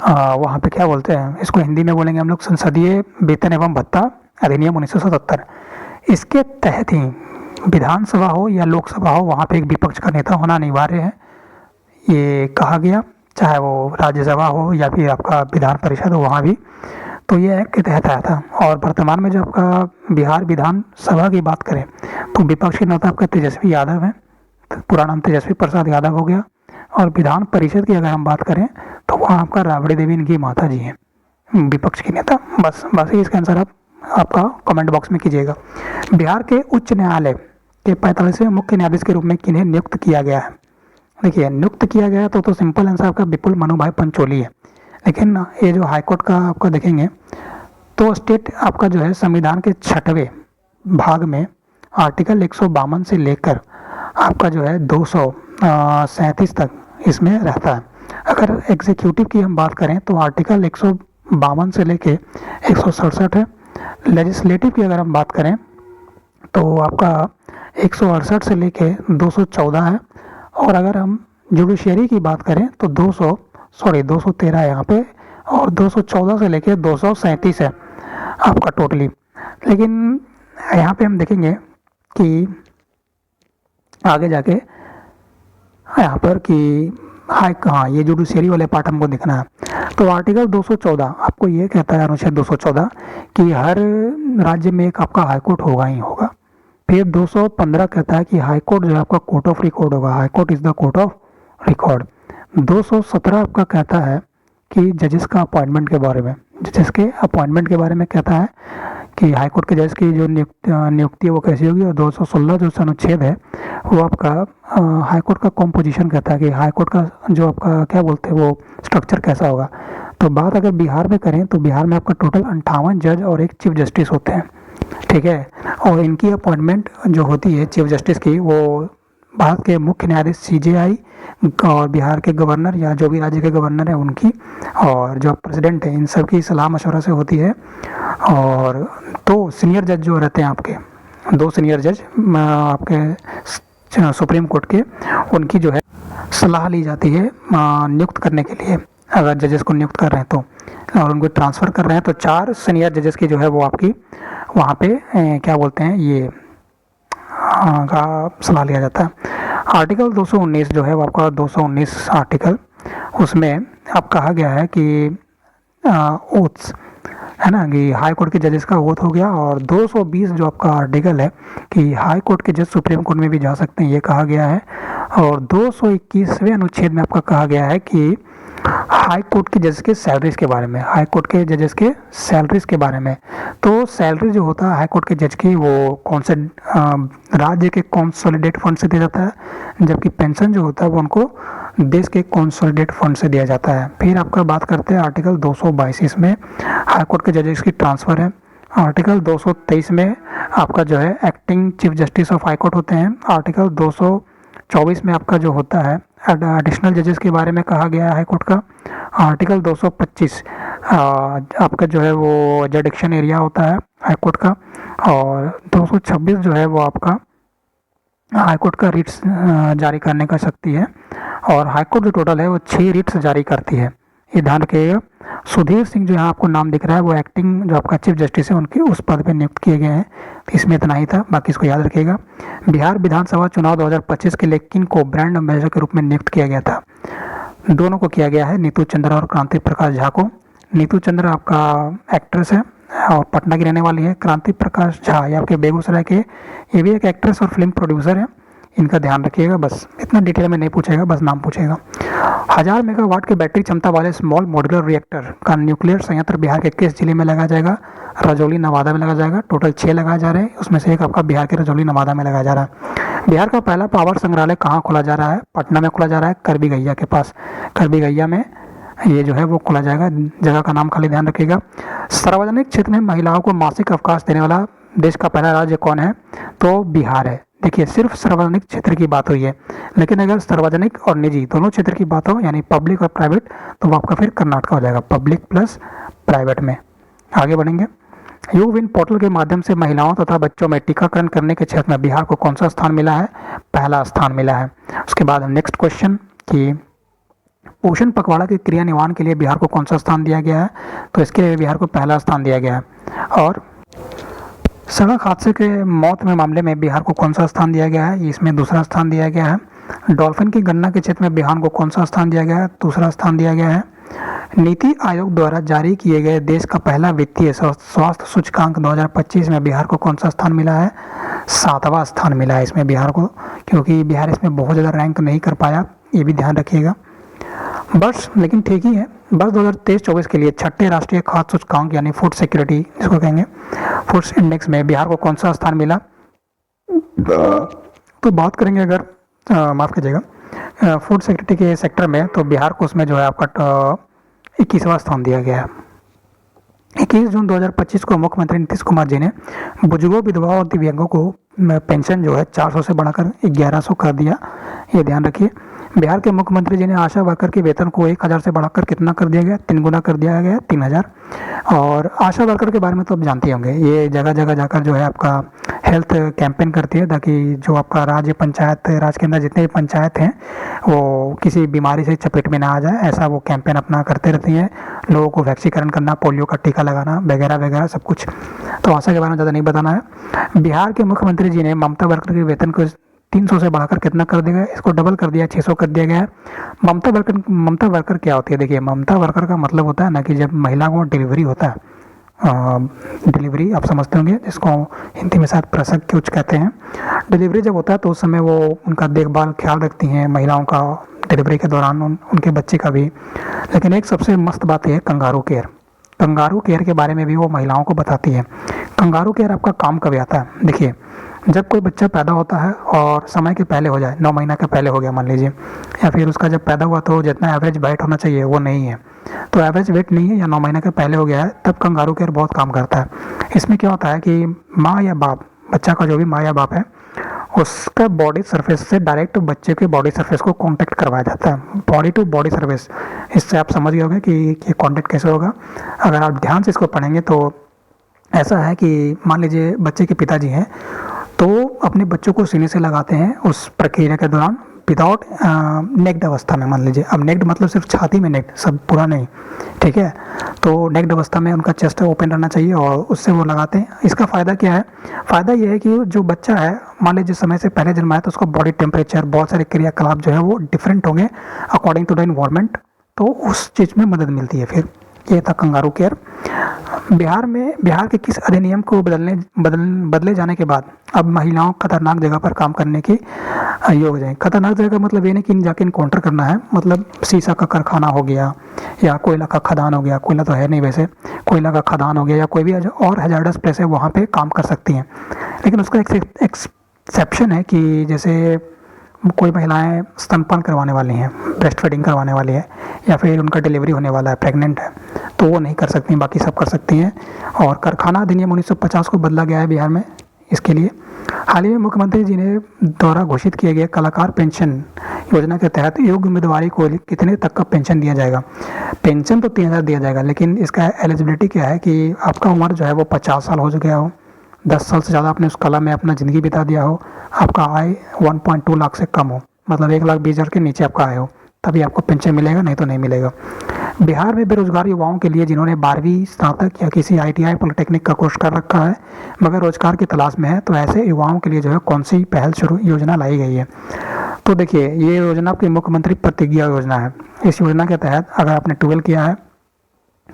वहाँ पे क्या बोलते हैं, इसको हिंदी में बोलेंगे हम लोग, संसदीय वेतन एवं भत्ता अधिनियम 1977, इसके तहत ही विधानसभा हो या लोकसभा हो, वहाँ पे एक विपक्ष का नेता होना अनिवार्य है, ये कहा गया। चाहे वो राज्यसभा हो या फिर आपका विधान परिषद हो, वहाँ भी। तो ये एक्ट के तहत आया था। और वर्तमान में जो आपका बिहार विधानसभा की बात करें तो विपक्ष के नेता आपका तेजस्वी यादव है, पूरा नाम तेजस्वी प्रसाद यादव हो गया। और विधान परिषद की अगर हम बात करें तो वहाँ आपका राबड़ी देवी इनकी माता जी हैं, विपक्ष की नेता। बस बाकी इसका आंसर आप आपका कमेंट बॉक्स में कीजिएगा। बिहार के उच्च न्यायालय के 45वें मुख्य न्यायाधीश के रूप में किन्हें नियुक्त किया गया है? देखिए, नियुक्त किया गया तो सिंपल आंसर आपका विपुल मनुभाई पंचोली है। लेकिन ये जो हाईकोर्ट का आपका देखेंगे तो स्टेट आपका जो है संविधान के 6वें भाग में आर्टिकल 152 से लेकर आपका जो है 237 तक इसमें रहता है। अगर एग्जीक्यूटिव की हम बात करें तो आर्टिकल 152 से लेके 167 है। लेजिस्लेटिव की अगर हम बात करें तो आपका 168 से लेके 214 है। और अगर हम जुडिशरी की बात करें तो 213 है यहाँ पे, और 214 से लेके 237 है आपका टोटली। लेकिन यहाँ पे हम देखेंगे कि आगे जाके यहाँ पर कि हाँ, ये जुडिशरी वाले पार्ट हमको दिखना है। तो आर्टिकल 214 आपको ये कहता है, अनुच्छेद 214, कि हर राज्य में एक आपका हाईकोर्ट होगा ही होगा। फिर 215 कहता है कि हाईकोर्ट जो है आपका कोर्ट ऑफ रिकॉर्ड होगा, high court is the court of record. 217 आपका कहता है कि जजेस का अपॉइंटमेंट के बारे में, जजेस के अपॉइंटमेंट के बारे में कहता है कि हाईकोर्ट के जज की जो नियुक्ति है वो कैसी होगी। और 216 जो अनुच्छेद है वो आपका हाईकोर्ट का कॉम्पोजिशन कहता है कि हाईकोर्ट का जो आपका क्या बोलते हैं वो स्ट्रक्चर कैसा होगा। तो बात अगर बिहार में करें तो बिहार में आपका टोटल 58 जज और एक चीफ जस्टिस होते हैं, ठीक है। और इनकी अपॉइंटमेंट जो होती है चीफ जस्टिस की, वो भारत के मुख्य न्यायाधीश CJI और बिहार के गवर्नर या जो भी राज्य के गवर्नर हैं उनकी, और जो प्रेसिडेंट है, इन सब की सलाह मशवरा से होती है। और 2 सीनियर जज जो रहते हैं आपके, 2 सीनियर जज आपके सुप्रीम कोर्ट के, उनकी जो है सलाह ली जाती है नियुक्त करने के लिए। अगर जजेस को नियुक्त कर रहे हैं तो, और उनको ट्रांसफ़र कर रहे हैं तो 4 सीनियर जजेस की जो है वो आपकी वहाँ पे क्या बोलते हैं ये का सलाह लिया जाता है। आर्टिकल 219 जो है वो आपका 219 आर्टिकल, उसमें अब कहा गया है कि ओथ्स है ना, कि हाई कोर्ट के जजेस का ओथ हो गया। और 220 जो आपका आर्टिकल है कि हाई कोर्ट के जज सुप्रीम कोर्ट में भी जा सकते हैं, ये कहा गया है। और 221वें अनुच्छेद में आपका कहा गया है कि हाई कोर्ट के जजेस के सैलरीज के बारे में, हाई कोर्ट के जजेस के सैलरीज के बारे में। तो सैलरी जो होता है हाई कोर्ट के जज की, वो कौन से राज्य के कंसोलिडेट फंड से दिया जाता है, जबकि पेंशन जो होता है वो उनको देश के कंसोलिडेट फंड से दिया जाता है। फिर आपका बात करते हैं आर्टिकल 222, इसमें हाई कोर्ट के जजेस की ट्रांसफ़र है। आर्टिकल 223 में आपका जो है acting chief justice of high court होते हैं। आर्टिकल 224 में आपका जो होता है एडिशनल जजेस के बारे में कहा गया है हाई कोर्ट का। आर्टिकल 225 आपका जो है वो जुडिक्शन एरिया होता है हाई कोर्ट का। और 226 जो है वो आपका हाई कोर्ट का रिट्स जारी करने का शक्ति है। और हाई कोर्ट जो टोटल है वो 6 रिट्स जारी करती है, ये ध्यान रखिएगा। सुधीर सिंह जो यहाँ आपको नाम दिख रहा है वो एक्टिंग जो आपका चीफ जस्टिस है उनके उस पद पे नियुक्त किए गए हैं। तो इसमें इतना ही था, बाकी इसको याद रखिएगा। बिहार विधानसभा चुनाव 2025 के लिए किन को ब्रांड एम्बेसडर के रूप में नियुक्त किया गया था? दोनों को किया गया है, नीतू चंद्रा और क्रांति प्रकाश झा को। नीतू चंद्रा आपका एक्ट्रेस है और पटना की रहने वाली है। क्रांति प्रकाश झा ये आपके बेगूसराय के, ये भी एक एक्ट्रेस और फिल्म प्रोड्यूसर है। इनका ध्यान रखिएगा, बस इतना डिटेल में नहीं पूछेगा, बस नाम पूछेगा। 1000 मेगावाट के बैटरी क्षमता वाले स्मॉल मॉड्यूलर रिएक्टर का न्यूक्लियर संयंत्र बिहार के किस जिले में लगाया जाएगा? रजौली नवादा में लगाया जाएगा। टोटल 6 लगाए जा रहे हैं, उसमें से एक आपका बिहार के रजौली नवादा में लगाया जा रहा है। बिहार का पहला पावर संग्रहालय कहाँ खोला जा रहा है? पटना में खोला जा रहा है, करबी गैया के पास। करबी गैया में ये जो है वो खोला जाएगा, जगह का नाम खाली ध्यान रखिएगा। सार्वजनिक क्षेत्र में महिलाओं को मासिक अवकाश देने वाला देश का पहला राज्य कौन है? तो बिहार है। देखिए, सिर्फ सार्वजनिक क्षेत्र की बात हुई है, लेकिन अगर सार्वजनिक और निजी दोनों क्षेत्र की बात हो, यानी पब्लिक और प्राइवेट, तो वो आपका फिर कर्नाटक हो जाएगा, पब्लिक प्लस प्राइवेट में। आगे बढ़ेंगे। यूविन पोर्टल के माध्यम से महिलाओं तथा बच्चों में टीकाकरण करने के क्षेत्र में बिहार को कौन सा स्थान मिला है? पहला स्थान मिला है। उसके बाद नेक्स्ट क्वेश्चन कि पोषण पखवाड़ा के क्रियान्वयन के लिए बिहार को कौन सा स्थान दिया गया है? तो इसके लिए बिहार को पहला स्थान दिया गया है। और सड़क हादसे के मौत में मामले में बिहार को कौन सा स्थान दिया गया है? इसमें दूसरा स्थान दिया गया है। डॉल्फिन की गणना के क्षेत्र में बिहार को कौन सा स्थान दिया गया है? दूसरा स्थान दिया गया है। नीति आयोग द्वारा जारी किए गए देश का पहला वित्तीय स्वास्थ्य सूचकांक 2025 में बिहार को कौन सा स्थान मिला है? 7वां स्थान मिला है इसमें बिहार को, क्योंकि बिहार इसमें बहुत ज़्यादा रैंक नहीं कर पाया, ये भी ध्यान रखिएगा बस। लेकिन ठीक ही है। बस 2023-24 के लिए छठे राष्ट्रीय खाद्य सूचकांक यानी फूड सिक्योरिटी जिसको कहेंगे फूड इंडेक्स में बिहार को कौन सा स्थान मिला? तो बात करेंगे अगर माफ़ कीजिएगा फूड सिक्योरिटी के सेक्टर में, तो बिहार को उसमें जो है आपका 21वां स्थान दिया गया है। 21 जून 2025 को मुख्यमंत्री नीतीश कुमार जी ने बुजुर्गों, विधवाओं और दिव्यांगों को पेंशन जो है 400 से बढ़ाकर 1100 कर दिया, ये ध्यान रखिए। बिहार के मुख्यमंत्री जी ने आशा वर्कर के वेतन को 1000 से बढ़ाकर कितना कर दिया गया? 3 गुना कर दिया गया, 3000। और आशा वर्कर के बारे में तो आप जानते होंगे, ये जगह जगह जाकर जो है आपका हेल्थ कैंपेन करती है, ताकि जो आपका राज्य पंचायत, राज्य के अंदर जितने भी पंचायत हैं वो किसी बीमारी से चपेट में ना आ जाए, ऐसा वो कैंपेन अपना करते रहती हैं। लोगों को वैक्सीकरण करना, पोलियो का टीका लगाना वगैरह वगैरह सब कुछ। तो आशा के बारे में ज़्यादा नहीं बताना है। बिहार के मुख्यमंत्री जी ने ममता वर्कर के वेतन को 300 से बढ़ाकर कितना कर दिया गया? इसको डबल कर दिया, 600 कर दिया गया है। ममता वर्कर क्या होती है? देखिए, ममता वर्कर का मतलब होता है ना कि जब महिला को डिलीवरी होता है, डिलीवरी आप समझते होंगे, जिसको हिंदी में शायद प्रसव कुछ कहते हैं। डिलीवरी जब होता है तो उस समय वो उनका देखभाल ख्याल रखती हैं, महिलाओं का डिलीवरी के दौरान उनके बच्चे का भी। लेकिन एक सबसे मस्त बात है कंगारू केयर। कंगारू केयर के बारे में भी वो महिलाओं को बताती है। कंगारू केयर आपका काम कब आता है? देखिए, जब कोई बच्चा पैदा होता है और समय के पहले हो जाए, 9 महीना के पहले हो गया मान लीजिए, या फिर उसका जब पैदा हुआ तो जितना एवरेज वेट होना चाहिए वो नहीं है, तो एवरेज वेट नहीं है या 9 महीना के पहले हो गया है, तब कंगारू केयर बहुत काम करता है। इसमें क्या होता है कि माँ या बाप, बच्चा का जो भी माँ या बाप है, उसका बॉडी सरफेस से डायरेक्ट बच्चे के बॉडी सरफेस को कांटेक्ट करवाया जाता है, बॉडी टू बॉडी सरफेस। इससे आप समझ गए होंगे कि ये कांटेक्ट कैसे होगा। अगर आप ध्यान से इसको पढ़ेंगे तो ऐसा है कि मान लीजिए बच्चे के पिताजी हैं, तो अपने बच्चों को सीने से लगाते हैं उस प्रक्रिया के दौरान, विदाउट नेक्ड अवस्था में। मान लीजिए, अब नेक्ड मतलब सिर्फ छाती में नेक्ड, सब पूरा नहीं, ठीक है। तो नेक्ड अवस्था में उनका चेस्ट ओपन रहना चाहिए और उससे वो लगाते हैं। इसका फ़ायदा क्या है? फ़ायदा ये है कि जो बच्चा है, मान लीजिए समय से पहले जन्मा है, तो उसका बॉडी टेम्परेचर, बहुत सारे क्रियाकलाप जो है वो डिफरेंट होंगे अकॉर्डिंग टू द इन्वायरमेंट, तो उस चीज़ में मदद मिलती है। फिर ये था कंगारू केयर। बिहार के किस अधिनियम को बदले जाने के बाद अब महिलाओं खतरनाक जगह पर काम करने की योग्य हो जाए? खतरनाक जगह का मतलब ये नहीं कि जाके इनकाउंटर करना है, मतलब शीशा का कारखाना हो गया या कोयला का खदान हो गया, कोयला तो है नहीं वैसे, कोयला का खदान हो गया या कोई भी और हैजार्डस प्लेस है, वहाँ पे काम कर सकती हैं। लेकिन उसका एक एक्सेप्शन है कि जैसे कोई महिलाएं स्तनपान करवाने वाली हैं, ब्रेस्ट फीडिंग करवाने वाली है, या फिर उनका डिलीवरी होने वाला है, प्रेग्नेंट है, तो वो नहीं कर सकती, बाकी सब कर सकती हैं। और कारखाना अधिनियम 1950 को बदला गया है बिहार में इसके लिए। हाल ही में मुख्यमंत्री जी ने द्वारा घोषित किए गए कलाकार पेंशन योजना के तहत योग्य उम्मीदवारी को कितने तक का पेंशन दिया जाएगा? पेंशन तो 3000 दिया जाएगा, लेकिन इसका एलिजिबिलिटी क्या है कि आपका उम्र जो है वो 50 साल हो गया हो, 10 साल से ज़्यादा आपने उस कला में अपना ज़िंदगी बिता दिया हो, आपका आय 1.2 लाख से कम हो, मतलब 1,20,000 के नीचे आपका आय हो, तभी आपको पेंशन मिलेगा, नहीं तो नहीं मिलेगा। बिहार में बेरोजगार युवाओं के लिए जिन्होंने 12वीं स्नातक या किसी ITI पॉलिटेक्निक का कोर्स कर रखा है मगर रोजगार की तलाश में है, तो ऐसे युवाओं के लिए जो है कौन सी पहल योजना लाई गई है? तो देखिए, ये योजना आपकी मुख्यमंत्री प्रतिज्ञा योजना है। इस योजना के तहत अगर आपने 12 किया है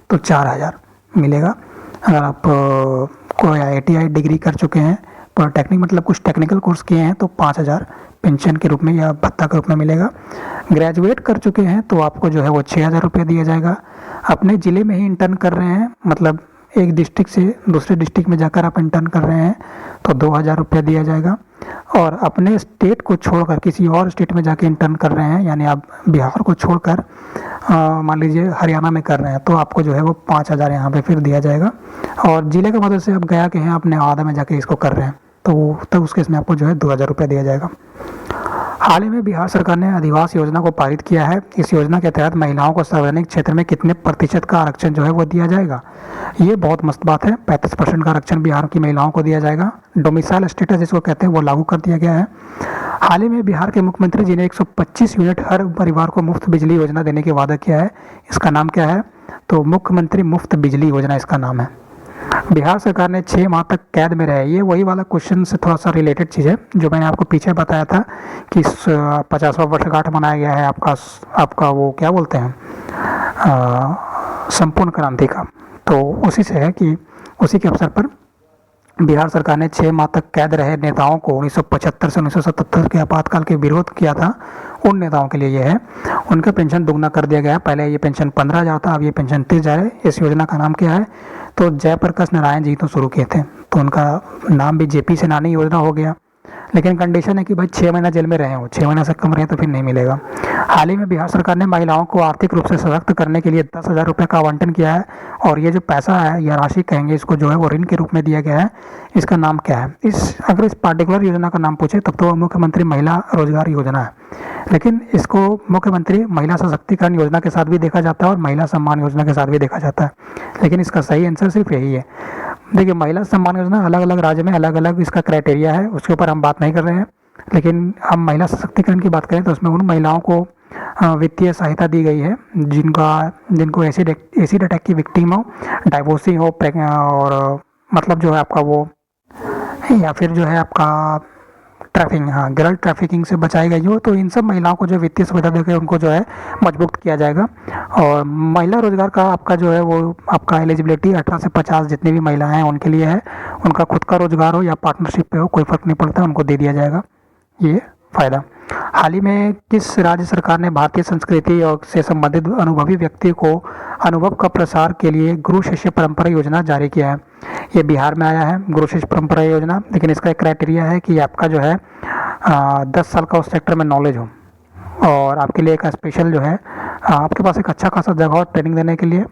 तो 4000 मिलेगा। अगर आप कोई ITI डिग्री कर चुके हैं, पॉलिटेक्निक मतलब कुछ टेक्निकल कोर्स किए हैं, तो 5000 पेंशन के रूप में या भत्ता के रूप में मिलेगा। ग्रेजुएट कर चुके हैं तो आपको जो है वो 6000 रुपये दिया जाएगा। अपने ज़िले में ही इंटर्न कर रहे हैं, मतलब एक डिस्ट्रिक्ट से दूसरे डिस्ट्रिक्ट में जाकर आप इंटर्न कर रहे हैं तो 2000 रुपये दिया जाएगा। और अपने स्टेट को छोड़कर किसी और स्टेट में जाके इंटर्न कर रहे हैं, यानी आप बिहार को छोड़कर मान लीजिए हरियाणा में कर रहे हैं, तो आपको जो है वो 5000 यहाँ पे फिर दिया जाएगा। और ज़िले का मतलब से आप गया के हैं, अपने आधा में जाके इसको कर रहे हैं, तो तब उसके इसमें आपको जो है 2000 रुपये दिया जाएगा। हाल ही में बिहार सरकार ने आदिवासी योजना को पारित किया है। इस योजना के तहत महिलाओं को सार्वजनिक क्षेत्र में कितने प्रतिशत का आरक्षण जो है वो दिया जाएगा? ये बहुत मस्त बात है। 35% का आरक्षण बिहार की महिलाओं को दिया जाएगा। डोमिसाइल स्टेटस जिसको कहते हैं वो लागू कर दिया गया है। हाल ही में बिहार के मुख्यमंत्री जी ने 125 यूनिट हर परिवार को मुफ्त बिजली योजना देने के वादा किया है। इसका नाम क्या है? तो मुख्यमंत्री मुफ्त बिजली योजना इसका नाम है। बिहार सरकार ने 6 माह तक कैद में रहे। ये वही वाला क्वेश्चन से थोड़ा सा रिलेटेड चीज़ है जो मैंने आपको पीछे बताया था कि 50वां वर्षगांठ मनाया गया है आपका वो क्या बोलते हैं संपूर्ण क्रांति का। तो उसी से है कि उसी के अवसर पर बिहार सरकार ने 6 माह तक कैद रहे नेताओं को 1975 से 1977 के आपातकाल के विरोध किया था, उन नेताओं के लिए ये है। उनका पेंशन दुगना कर दिया गया है। पहले ये पेंशन 15,000 था, अब ये पेंशन 30,000 है। इस योजना का नाम क्या है? तो जयप्रकाश नारायण जी तो शुरू किए थे, तो उनका नाम भी जेपी सेनानी योजना हो गया। लेकिन कंडीशन है कि भाई 6 महीना जेल में रहे हो, 6 महीना से कम रहे तो फिर नहीं मिलेगा। हाल ही में बिहार सरकार ने महिलाओं को आर्थिक रूप से सशक्त करने के लिए 10,000 रुपये का आवंटन किया है। और ये जो पैसा है या राशि कहेंगे इसको जो है वो ऋण के रूप में दिया गया है। इसका नाम क्या है? अगर इस पार्टिकुलर योजना का नाम पूछे तब तो मुख्यमंत्री महिला रोजगार योजना है, लेकिन इसको मुख्यमंत्री महिला सशक्तिकरण योजना के साथ भी देखा जाता है और महिला सम्मान योजना के साथ भी देखा जाता है। लेकिन इसका सही आंसर सिर्फ यही है। देखिए, महिला सम्मान योजना अलग अलग राज्य में अलग अलग इसका क्राइटेरिया है, उसके ऊपर हम बात नहीं कर रहे हैं। लेकिन हम महिला सशक्तिकरण की बात करें तो उसमें उन महिलाओं को वित्तीय सहायता दी गई है जिनको एसिड अटैक की विक्टिम हो, डाइवोर्सी हो, और मतलब जो है आपका वो या फिर जो है आपका ट्रैफिकिंग, हाँ, गर्ल ट्रैफिकिंग से बचाई गई हो, तो इन सब महिलाओं को जो वित्तीय सुविधा देकर उनको जो है मजबूत किया जाएगा। और महिला रोजगार का आपका जो है वो आपका एलिजिबिलिटी 18 से 50 जितनी भी महिलाएं हैं उनके लिए है। उनका खुद का रोजगार हो या पार्टनरशिप पे हो, कोई फर्क नहीं पड़ता, उनको दे दिया जाएगा ये फ़ायदा। हाल ही में किस राज्य सरकार ने भारतीय संस्कृति और से संबंधित अनुभवी व्यक्ति को अनुभव का प्रसार के लिए गुरु शिष्य परंपरा योजना जारी किया है? ये बिहार में आया है गुरु शिष्य परंपरा योजना। लेकिन इसका एक क्राइटेरिया है कि आपका जो है 10 साल का उस सेक्टर में नॉलेज हो और आपके लिए एक स्पेशल जो है आपके पास एक अच्छा खासा जगह हो ट्रेनिंग देने के लिए।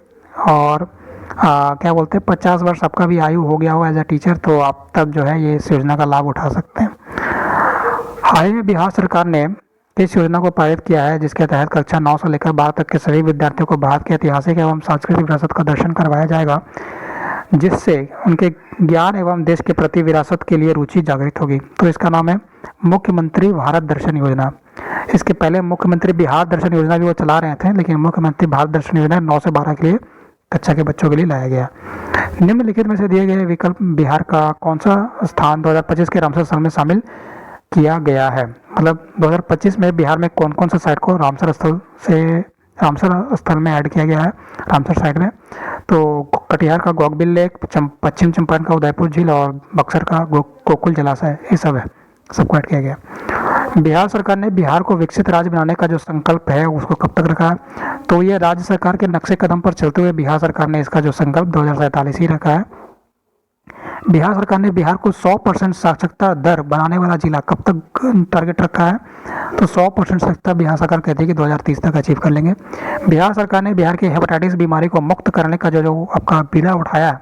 और क्या बोलते हैं 50 वर्ष आपका भी आयु हो गया हो एज अ टीचर, तो आप तब जो है ये इस योजना का लाभ उठा सकते हैं। हाल ही में बिहार सरकार ने इस योजना को पारित किया है जिसके तहत कक्षा 9 से लेकर 12 तक के सभी विद्यार्थियों को भारत के ऐतिहासिक एवं सांस्कृतिक विरासत का दर्शन करवाया जाएगा, जिससे उनके ज्ञान एवं देश के प्रति विरासत के लिए रुचि जागृत होगी। तो इसका नाम है मुख्यमंत्री भारत दर्शन योजना। इसके पहले मुख्यमंत्री बिहार दर्शन योजना भी वो चला रहे थे, लेकिन मुख्यमंत्री भारत दर्शन योजना 9 से 12 के लिए कक्षा के बच्चों के लिए लाया गया। निम्नलिखित में से दिए गए विकल्प बिहार का कौन सा स्थान 2025 के रामसर स्थल में शामिल किया गया है? मतलब 2025 में बिहार में कौन कौन सा साइट को रामसर स्थल में ऐड किया गया है? रामसर साइट में तो कटिहार का गौगबिल लेक, पश्चिम चंपारण का उदयपुर झील और बक्सर का गोकुल जलाशय, ये सब है, सबको ऐड किया गया। बिहार सरकार ने बिहार को विकसित राज्य बनाने का जो संकल्प है उसको कब तक रखा है? तो ये राज्य सरकार के नक्शे कदम पर चलते हुए बिहार सरकार ने इसका जो संकल्प 2047 ही रखा है। बिहार सरकार ने बिहार को 100% साक्षरता दर बनाने वाला जिला कब तक टारगेट रखा है? तो 100% साक्षरता बिहार सरकार कहती है कि 2030 तक अचीव कर लेंगे। बिहार सरकार ने बिहार की हेपेटाइटिस बीमारी को मुक्त करने का जो आपका बीड़ा उठाया है,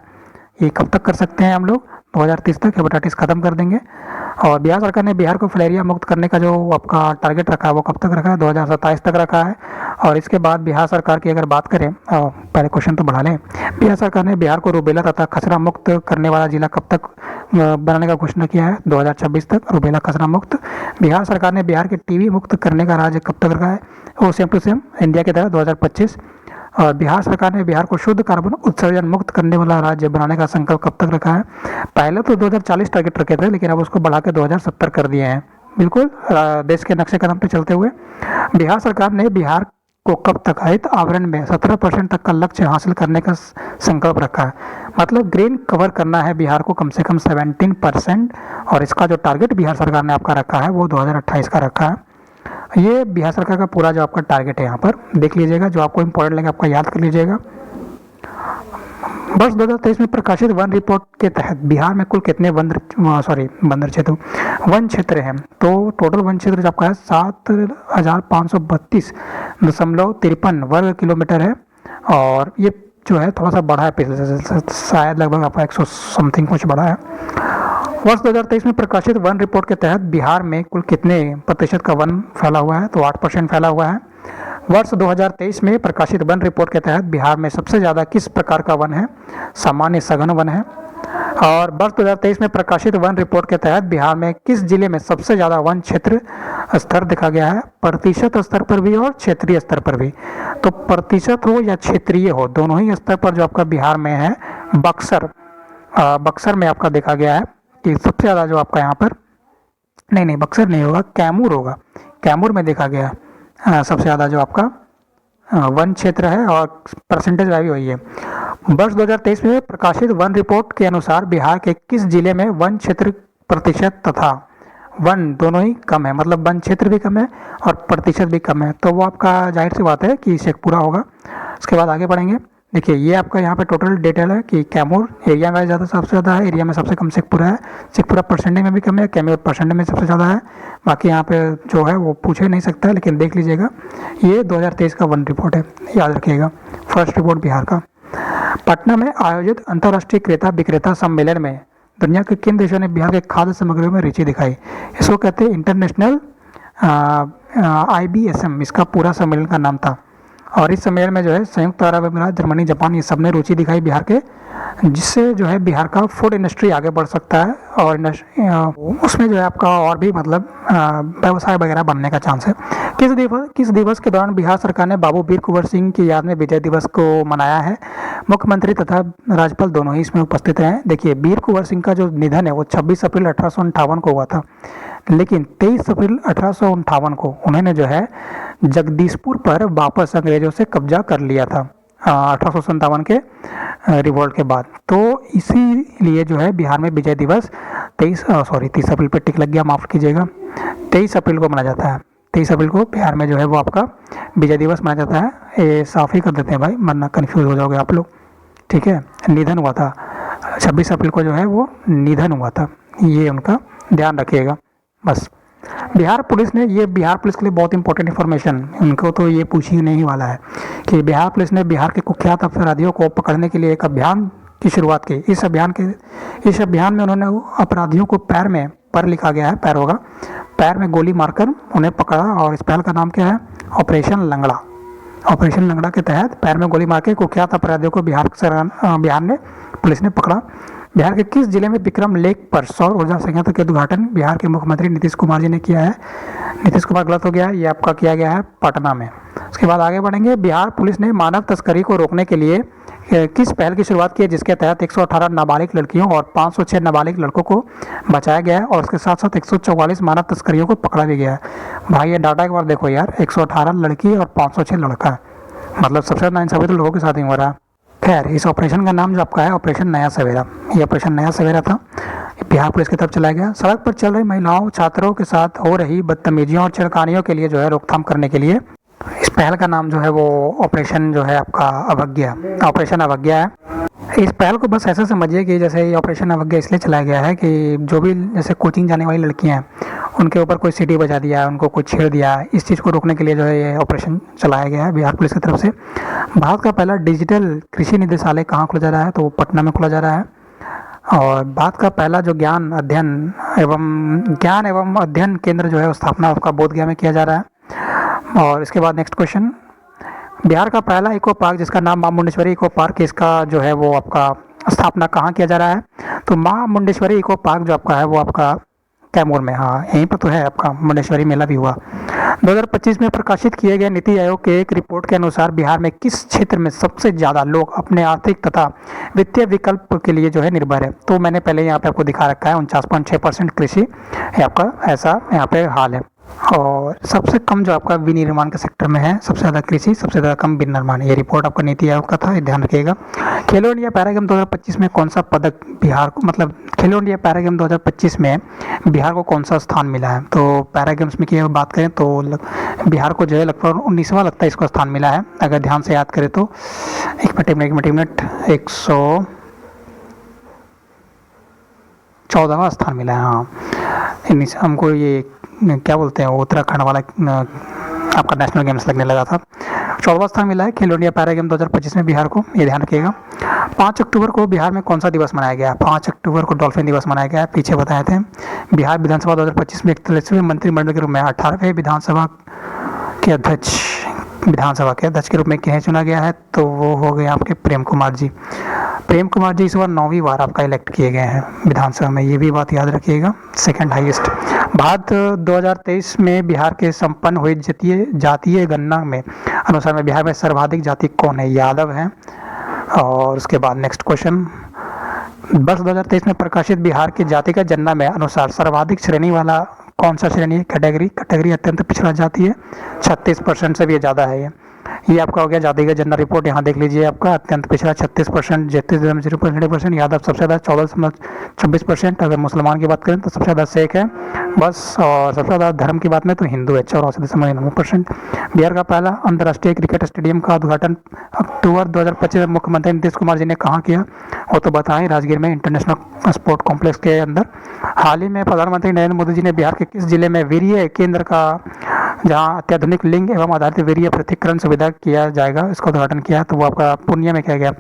ये कब तक कर सकते हैं हम लोग? 2030 तक हेपेटाइटिस खत्म कर देंगे। और बिहार सरकार ने बिहार को फिलेरिया मुक्त करने का जो आपका टारगेट रखा है वो कब तक रखा है? 2027 तक रखा है। और इसके बाद बिहार सरकार की अगर बात करें, पहले क्वेश्चन तो बढ़ा लें, बिहार सरकार ने बिहार को रूबेला तथा खसरा मुक्त करने वाला जिला कब तक बनाने का घोषणा किया है? 2026 तक रूबेला खसरा मुक्त। बिहार सरकार ने बिहार के टीबी मुक्त करने का राज्य कब तक रखा है? वो सेम टू सेम इंडिया की तरह 2025। और बिहार सरकार ने बिहार को शुद्ध कार्बन उत्सर्जन मुक्त करने वाला राज्य बनाने का संकल्प कब तक रखा है? पहले तो 2040 टारगेट रखे थे, लेकिन अब उसको बढ़ा के 2070 कर दिए हैं। बिल्कुल देश के नक्शे कदम पे चलते हुए बिहार सरकार ने बिहार को कब तक हरित आवरण में 17% तक का लक्ष्य हासिल करने का संकल्प रखा है? मतलब ग्रीन कवर करना है बिहार को कम से कम 17%। और इसका जो टारगेट बिहार सरकार ने आपका रखा है वो 2028 का रखा है। ये बिहार सरकार का पूरा जो आपका टारगेट है यहाँ पर देख लीजिएगा, जो आपको इम्पोर्टेंट लगे आपका याद कर लीजिएगा। वर्ष 2023 में प्रकाशित वन रिपोर्ट के तहत बिहार में कुल कितने वन क्षेत्र हैं? तो टोटल वन क्षेत्र जो आपका है 7,532.53 वर्ग किलोमीटर है। और ये जो है थोड़ा सा बढ़ा है पिछले से, शायद लगभग आपका 100 समथिंग कुछ बढ़ा है। वर्ष 2023 में प्रकाशित वन रिपोर्ट के तहत बिहार में कुल कितने प्रतिशत का वन फैला हुआ है? तो 8% फैला हुआ है। वर्ष 2023 में प्रकाशित वन रिपोर्ट के तहत बिहार में सबसे ज़्यादा किस प्रकार का वन है? सामान्य सघन वन है। और वर्ष 2023 में प्रकाशित वन रिपोर्ट के तहत बिहार में किस जिले में सबसे ज़्यादा वन क्षेत्र स्तर देखा गया है? प्रतिशत स्तर पर भी और क्षेत्रीय स्तर पर भी। तो प्रतिशत हो या क्षेत्रीय हो, दोनों ही स्तर पर जो आपका बिहार में है बक्सर में आपका देखा गया है कि सबसे ज़्यादा जो आपका यहाँ पर, नहीं बक्सर नहीं होगा, कैमूर होगा। कैमूर में देखा गया सबसे ज़्यादा जो आपका वन क्षेत्र है और परसेंटेज वाइज वही है। वर्ष 2023 में प्रकाशित वन रिपोर्ट के अनुसार बिहार के किस जिले में वन क्षेत्र प्रतिशत तथा वन दोनों ही कम है, मतलब वन क्षेत्र भी कम है और प्रतिशत भी कम है, तो वो आपका जाहिर सी बात है कि शेखपुरा होगा। उसके बाद आगे बढ़ेंगे। देखिए ये आपका यहाँ पे टोटल डिटेल है कि कैमूर एरिया में ज़्यादा सबसे ज़्यादा है, एरिया में सबसे कम शेखपुरा है। शेखपुरा परसेंटेज में भी कम है, कैमूर परसेंटेज में सबसे ज़्यादा है। बाकी यहाँ पे जो है वो पूछे नहीं सकता है, लेकिन देख लीजिएगा ये 2023 का वन रिपोर्ट है, याद रखिएगा। फर्स्ट रिपोर्ट बिहार का। पटना में आयोजित अंतर्राष्ट्रीय क्रेता विक्रेता सम्मेलन में दुनिया के किन देशों ने बिहार के खाद्य सामग्रियों में रुचि दिखाई? इसको कहते हैं इंटरनेशनल IBSM, इसका पूरा सम्मेलन का नाम था। और इस सम्मेलन में जो है संयुक्त अरब अमीरात, जर्मनी, जापान, ये सब ने रुचि दिखाई बिहार के, जिससे जो है बिहार का फूड इंडस्ट्री आगे बढ़ सकता है और उसमें जो है आपका और भी मतलब व्यवसाय वगैरह बनने का चांस है। किस दिवस के दौरान बिहार सरकार ने बाबू वीर कुंवर सिंह की याद में विजय दिवस को मनाया है? मुख्यमंत्री तथा राज्यपाल दोनों ही इसमें उपस्थित हैं। देखिए वीर कुंवर सिंह का जो निधन है वो 26 अप्रैल 1858 को हुआ था, लेकिन 23 अप्रैल 1858 को उन्होंने जो है जगदीशपुर पर वापस अंग्रेजों से कब्जा कर लिया था 1857 के रिवोल्ट के बाद। तो इसीलिए जो है बिहार में विजय दिवस 30 अप्रैल पर टिक लग गया, माफ़ कीजिएगा, 23 अप्रैल को मनाया जाता है। 23 अप्रैल को बिहार में जो है वो आपका विजय दिवस मनाया जाता है। ये साफ ही कर देते हैं भाई, वरना कन्फ्यूज़ हो जाओगे आप लोग, ठीक है। निधन हुआ था 26 अप्रैल को जो है वो निधन हुआ था, ये उनका ध्यान रखिएगा बस। बिहार पुलिस के लिए बहुत इंपॉर्टेंट इन्फॉर्मेशन, उनको तो ये पूछने ही वाला है कि बिहार पुलिस ने बिहार के कुख्यात अपराधियों को पकड़ने के लिए एक अभियान की शुरुआत की। इस अभियान में उन्होंने अपराधियों को पैर लिखा गया है, पैर होगा, पैर में गोली मारकर उन्हें पकड़ा। और इस पहल का नाम क्या है? ऑपरेशन लंगड़ा। ऑपरेशन लंगड़ा के तहत पैर में गोली मार के कुख्यात अपराधियों को बिहार ने पुलिस ने पकड़ा। बिहार के किस जिले में विक्रम लेक पर सौर ऊर्जा संयंत्र के उद्घाटन बिहार के मुख्यमंत्री नीतीश कुमार जी ने किया है? नीतीश कुमार गलत हो गया, ये आपका किया गया है पटना में। उसके बाद आगे बढ़ेंगे। बिहार पुलिस ने मानव तस्करी को रोकने के लिए किस पहल की शुरुआत की है, जिसके तहत 118 नाबालिग लड़कियों और 506 नाबालिग लड़कों को बचाया गया है और उसके साथ साथ 144 मानव तस्करियों को पकड़ा भी गया है? भाई ये डाटा एक बार देखो यार, 118 लड़की और 506 लड़का, मतलब सबसे ज़्यादा इंसाफी तो लोगों के साथ ही हो रहा है। खैर, इस ऑपरेशन का नाम जो आपका है ऑपरेशन नया सवेरा, ये ऑपरेशन नया सवेरा था, बिहार पुलिस की तरफ चलाया गया। सड़क पर चल रही महिलाओं छात्रों के साथ हो रही बदतमीजियों और छेड़खानियों के लिए जो है रोकथाम करने के लिए इस पहल का नाम जो है वो ऑपरेशन जो है आपका ऑपरेशन अवज्ञा है। इस पहल को बस ऐसा समझिए कि जैसे ये ऑपरेशन अवज्ञा इसलिए चलाया गया है कि जो भी जैसे कोचिंग जाने वाली लड़कियां हैं उनके ऊपर कोई सीटी बजा दिया, उनको कुछ छेड़ दिया, इस चीज़ को रोकने के लिए जो है ये ऑपरेशन चलाया गया है बिहार पुलिस की तरफ से। भारत का पहला डिजिटल कृषि निदेशालय कहाँ खोला जा रहा है? तो पटना में खोला जा रहा है। और भारत का पहला जो ज्ञान एवं अध्ययन केंद्र जो है स्थापना आपका बोधगया में किया जा रहा है। और इसके बाद नेक्स्ट क्वेश्चन, बिहार का पहला इको पार्क जिसका नाम मां मुंडेश्वरी इको पार्क, इसका जो है वो आपका स्थापना कहाँ किया जा रहा है? तो मां मुंडेश्वरी इको पार्क जो आपका है वो आपका कैमूर में, हाँ यहीं पर तो है आपका, मुंडेश्वरी मेला भी हुआ। 2025 में प्रकाशित किए गए नीति आयोग के एक रिपोर्ट के अनुसार बिहार में किस क्षेत्र में सबसे ज़्यादा लोग अपने आर्थिक तथा वित्तीय विकल्प के लिए जो है निर्भर है? तो मैंने पहले यहाँ पे आपको दिखा रखा है 49.6% कृषि है आपका, ऐसा यहाँ पे हाल है। और सबसे कम जो आपका विनिर्माण के सेक्टर में है, सबसे ज़्यादा कृषि, सबसे ज़्यादा कम विनिर्माण, ये रिपोर्ट आपका नीति आयोग का था, ये ध्यान रखिएगा। खेलो इंडिया पैरा गेम 2025 में कौन सा पदक बिहार को, मतलब खेलो इंडिया पैरा गेम 2025 में बिहार को कौन सा स्थान मिला है? तो पैरा गेम्स में की बात करें तो बिहार को जो है लगभग 19वां लगता है इसको स्थान मिला है, अगर ध्यान से याद करें तो। एक मिनट 114वां स्थान मिला है, हाँ। हमको ये क्या बोलते हैं उत्तराखंड वाला आपका नेशनल गेम्स लगने लगा था। 14वां स्थान मिला है खेलो इंडिया पैरा गेम 2025 में बिहार को, ये ध्यान रखिएगा। 5 अक्टूबर को बिहार में कौन सा दिवस मनाया गया? 5 अक्टूबर को डॉल्फिन दिवस मनाया गया, पीछे बताए थे। बिहार विधानसभा 2025 में 41वें मंत्रिमंडल के रूप में 18वें विधानसभा के अध्यक्ष विधानसभा के अध्यक्ष के रूप में किन्हें चुना गया है, तो वो हो गए आपके प्रेम कुमार जी। प्रेम कुमार जी इस बार 9वीं बार आपका इलेक्ट किए गए हैं विधानसभा में, ये भी बात याद रखिएगा, सेकंड हाईएस्ट। बात 2023 में बिहार के संपन्न हुई जातीय गणना में अनुसार में बिहार में सर्वाधिक जाति कौन है? यादव हैं। और उसके बाद नेक्स्ट क्वेश्चन, वर्ष 2023 में प्रकाशित बिहार की जातिगत जनगणना में अनुसार सर्वाधिक श्रेणी वाला कौन सा श्रेणी है? कैटेगरी अत्यंत पिछड़ा जाति है, 36% से भी ज़्यादा है ये आपका हो गया जातिगत जनगणना रिपोर्ट। यहाँ देख लीजिए, आपका अत्यंत पिछड़ा 36%, 33.0% यादव सबसे ज़्यादा 14.26%। अगर मुसलमान की बात करें तो सबसे ज़्यादा शेख है बस, और सबसे ज़्यादा धर्म की बात में तो हिंदू है 84.99%। बिहार का पहला अंतर्राष्ट्रीय क्रिकेट स्टेडियम का उद्घाटन अक्टूबर 2025 में मुख्यमंत्री नीतीश कुमार जी ने कहाँ किया? वो तो बताएं, राजगीर में इंटरनेशनल स्पोर्ट कॉम्प्लेक्स के अंदर। हाल ही में प्रधानमंत्री नरेंद्र मोदी जी ने बिहार के किस जिले में वीर्य केंद्र का, जहां अत्याधुनिक लिंग एवं आधारित वीर्य पृथक्करण सुविधा किया जाएगा, इसका उद्घाटन किया? तो वो आपका पूर्णिया में किया गया।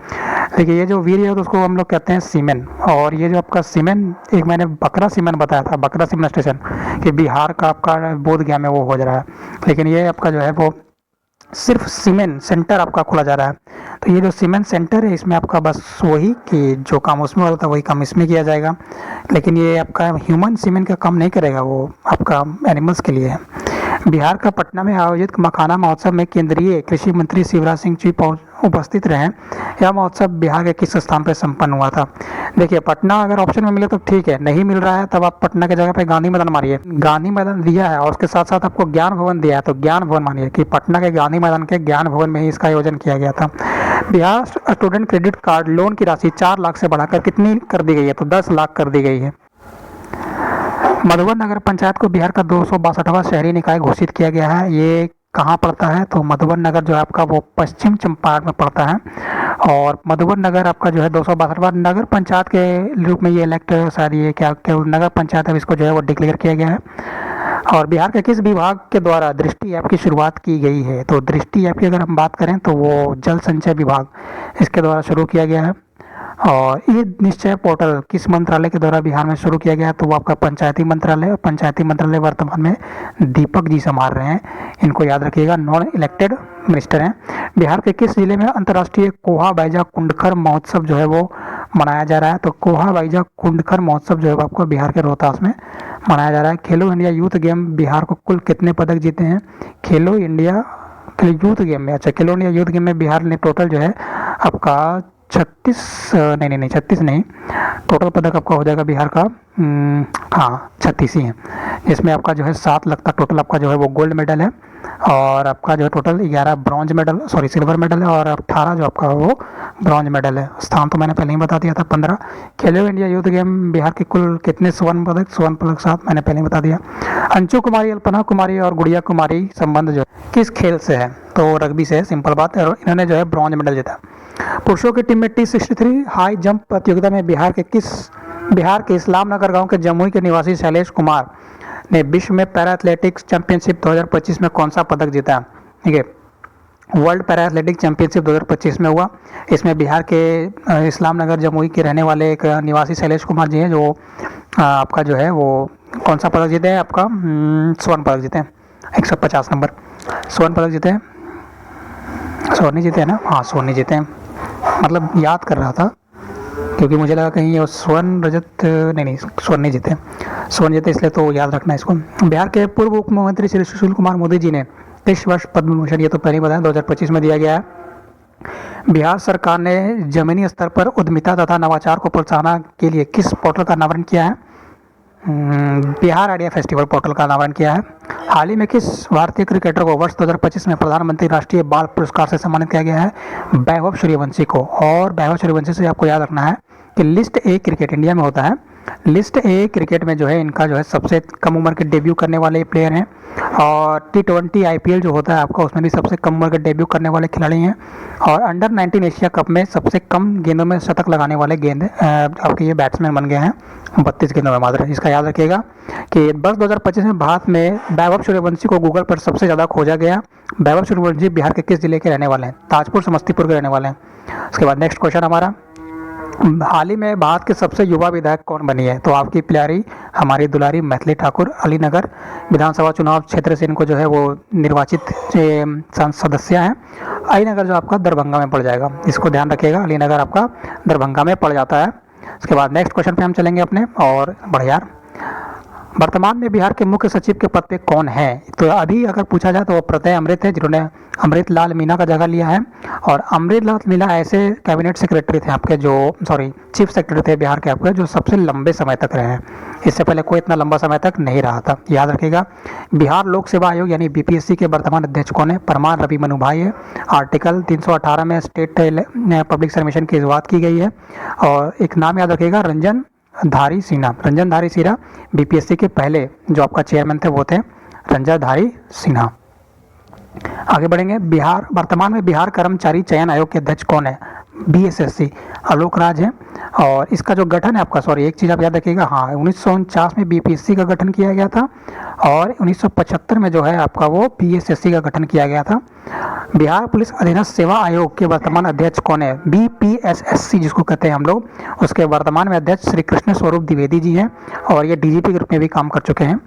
देखिए, ये जो वीर्य है तो उसको हम लोग कहते हैं सीमेन, और ये जो आपका सीमेन, एक मैंने बकरा सीमेन बताया था, बकरा सीमेन स्टेशन, कि बिहार का आपका बोधगया में वो हो जा रहा है, लेकिन ये आपका जो है वो सिर्फ सीमेंट सेंटर आपका खोला जा रहा है। तो ये जो सीमेंट सेंटर है, इसमें आपका बस वही कि जो काम उसमें हो रहा था वही काम इसमें किया जाएगा, लेकिन ये आपका ह्यूमन सीमेंट का काम नहीं करेगा, वो आपका एनिमल्स के लिए है। बिहार का पटना में आयोजित मखाना महोत्सव में केंद्रीय कृषि मंत्री शिवराज सिंह चौहान उपस्थित रहे। यह महोत्सव बिहार के किस स्थान पर संपन्न हुआ था? देखिए, पटना अगर ऑप्शन में मिले तो ठीक है, नहीं मिल रहा है तब आप पटना की जगह पे गांधी मैदान मारिए। गांधी मैदान दिया है और उसके साथ साथ आपको ज्ञान भवन दिया है, तो ज्ञान भवन मानिए कि पटना के गांधी मैदान के ज्ञान भवन में ही इसका आयोजन किया गया था। Bihar student credit card loan की राशि 4 लाख से बढ़ाकर कितनी कर दी गई है? तो 10 लाख कर दी गई है। मधुबन नगर पंचायत को बिहार का 262वां शहरी निकाय घोषित किया गया है। ये कहाँ पड़ता है? तो मधुबन नगर जो है आपका वो पश्चिम चंपारण में पड़ता है, और मधुबन नगर आपका जो है 262वां नगर पंचायत के रूप में ये इलेक्ट, शायद ये क्या नगर पंचायत है, इसको जो है वो डिक्लेयर किया गया है। और बिहार के किस विभाग के द्वारा दृष्टि ऐप की शुरुआत की गई है? तो दृष्टि ऐप की अगर हम बात करें तो वो जल संचय विभाग, इसके द्वारा शुरू किया गया है। और ये निश्चय पोर्टल किस मंत्रालय के द्वारा बिहार में शुरू किया गया? तो वो आपका पंचायती मंत्रालय, और पंचायती मंत्रालय वर्तमान में दीपक जी संभाल रहे हैं, इनको याद रखिएगा, नॉन इलेक्टेड मिनिस्टर हैं। बिहार के किस जिले में अंतर्राष्ट्रीय कोहा बैजा कुंडखर महोत्सव जो है वो मनाया जा रहा है? तो कोहा बैजा कुंडखर महोत्सव जो है आपको बिहार के रोहतास में मनाया जा रहा है। खेलो इंडिया यूथ गेम बिहार को कुल कितने पदक जीते हैं? खेलो इंडिया यूथ गेम में, अच्छा, खेलो इंडिया यूथ गेम में बिहार ने टोटल जो है आपका 36 नहीं, टोटल पदक आपका हो जाएगा बिहार का, हाँ 36 ही है, जिसमें आपका जो है 7 लाख का टोटल आपका जो है वो गोल्ड मेडल है, और आपका जो है total 11 bronze medal, sorry silver medal है, और 18 जो आपका वो ब्रॉन्ज मेडल है। स्थान तो मैंने पहले ही बता दिया था 15। खेलो इंडिया यूथ गेम बिहार के कुल कितने स्वर्ण पदक 7 मैंने पहले ही बता दिया। अंशु कुमारी, अल्पना कुमारी और गुड़िया कुमारी संबंध जो है किस खेल से है? तो रग्बी से है, सिंपल बात है, और इन्होंने जो है ब्रॉन्ज मेडल जीता। पुरुषों की टीम में T63 हाई जंप प्रतियोगिता में बिहार के इस्लामनगर गांव के जमुई के निवासी शैलेश कुमार ने विश्व में पैरा एथलेटिक्स चैंपियनशिप 2025 में कौन सा पदक जीता? ठीक है, वर्ल्ड पैरा एथलेटिक्स चैंपियनशिप 2025 में हुआ। इसमें बिहार के इस्लामनगर जमुई के रहने वाले एक निवासी शैलेश कुमार जी हैं, जो आपका जो है वो कौन सा पदक जीते हैं? आपका स्वर्ण पदक जीते हैं, 150 नंबर स्वर्ण पदक जीते हैं। स्वर्ण जीते हैं ना? हाँ, स्वर्ण जीते हैं, मतलब याद कर रहा था क्योंकि मुझे लगा कहीं ये स्वर्ण रजत, नहीं स्वर्ण जीते, स्वर्ण जीते, इसलिए तो याद रखना इसको। बिहार के पूर्व उप मुख्यमंत्री श्री सुशील कुमार मोदी जी ने इस वर्ष पद्म भूषण, ये तो पहले ही बताया, 2025 में दिया गया है। बिहार सरकार ने जमीनी स्तर पर उद्यमिता तथा नवाचार को प्रोत्साहन के लिए किस पोर्टल का अनावरण किया है? बिहार आइडिया फेस्टिवल पोर्टल का अनावरण किया है। हाल ही में किस भारतीय क्रिकेटर को वर्ष 2025 में प्रधानमंत्री राष्ट्रीय बाल पुरस्कार से सम्मानित किया गया है? वैभव सूर्यवंशी को। और वैभव सूर्यवंशी से आपको याद रखना है कि लिस्ट ए क्रिकेट इंडिया में होता है, लिस्ट ए क्रिकेट में जो है इनका जो है सबसे कम उम्र के डेब्यू करने वाले प्लेयर हैं, और T20 IPL जो होता है आपका उसमें भी सबसे कम उम्र के डेब्यू करने वाले खिलाड़ी हैं, और अंडर 19 एशिया कप में सबसे कम गेंदों में शतक लगाने वाले आपके ये बैट्समैन बन गए हैं 32 गेंदों में मात्र। इसका याद रखिएगा कि वर्ष 2025 में भारत में वैभव सूर्यवंशी को गूगल पर सबसे ज़्यादा खोजा गया। वैभव सूर्यवंशी बिहार के किस जिले के रहने वाले हैं? ताजपुर समस्तीपुर के रहने वाले हैं। उसके बाद नेक्स्ट क्वेश्चन हमारा, हाल ही में भारत के सबसे युवा विधायक कौन बनी है? तो आपकी प्यारी हमारी दुलारी मैथिली ठाकुर अलीनगर विधानसभा चुनाव क्षेत्र से इनको जो है वो निर्वाचित सदस्य हैं। अलीनगर जो आपका दरभंगा में पड़ जाएगा, इसको ध्यान रखिएगा, अलीनगर आपका दरभंगा में पड़ जाता है। उसके बाद नेक्स्ट क्वेश्चन पे हम चलेंगे अपने, और बढ़िया। वर्तमान में बिहार के मुख्य सचिव के पद पे कौन है? तो अभी अगर पूछा जाए तो वो प्रत्यय अमृत है, जिन्होंने अमृत लाल मीणा का जगह लिया है। और अमृत लाल मीणा ऐसे कैबिनेट सेक्रेटरी थे आपके, जो चीफ सेक्रेटरी थे बिहार के आपके, जो सबसे लंबे समय तक रहे हैं। इससे पहले कोई इतना लंबा समय तक नहीं रहा था, याद रखिएगा। बिहार लोक सेवा आयोग यानी बीपीएससी के वर्तमान अध्यक्ष कौन है? परमार रवि मनु भाई है। आर्टिकल 318 में स्टेट पब्लिक सर्विस की शुरुआत की गई है। और एक नाम याद रखिएगा, रंजन धारी सिन्हा बीपीएससी के पहले जो आपका चेयरमैन थे वो थे रंजन धारी सिन्हा। आगे बढ़ेंगे। बिहार वर्तमान में बिहार कर्मचारी चयन आयोग के अध्यक्ष कौन है? बीएसएससी आलोक राज है। और इसका जो गठन है आपका, एक चीज़ आप याद रखिएगा, हाँ 1949 में बीपीएससी का गठन किया गया था और 1975 में जो है आपका वो बीएसएससी का गठन किया गया था। बिहार पुलिस अधीनस्थ सेवा आयोग के वर्तमान अध्यक्ष कौन है? बीपीएसएससी जिसको कहते हैं हम लोग, उसके वर्तमान में अध्यक्ष श्री कृष्ण स्वरूप द्विवेदी जी हैं और ये डीजीपी के रूप में भी काम कर चुके हैं।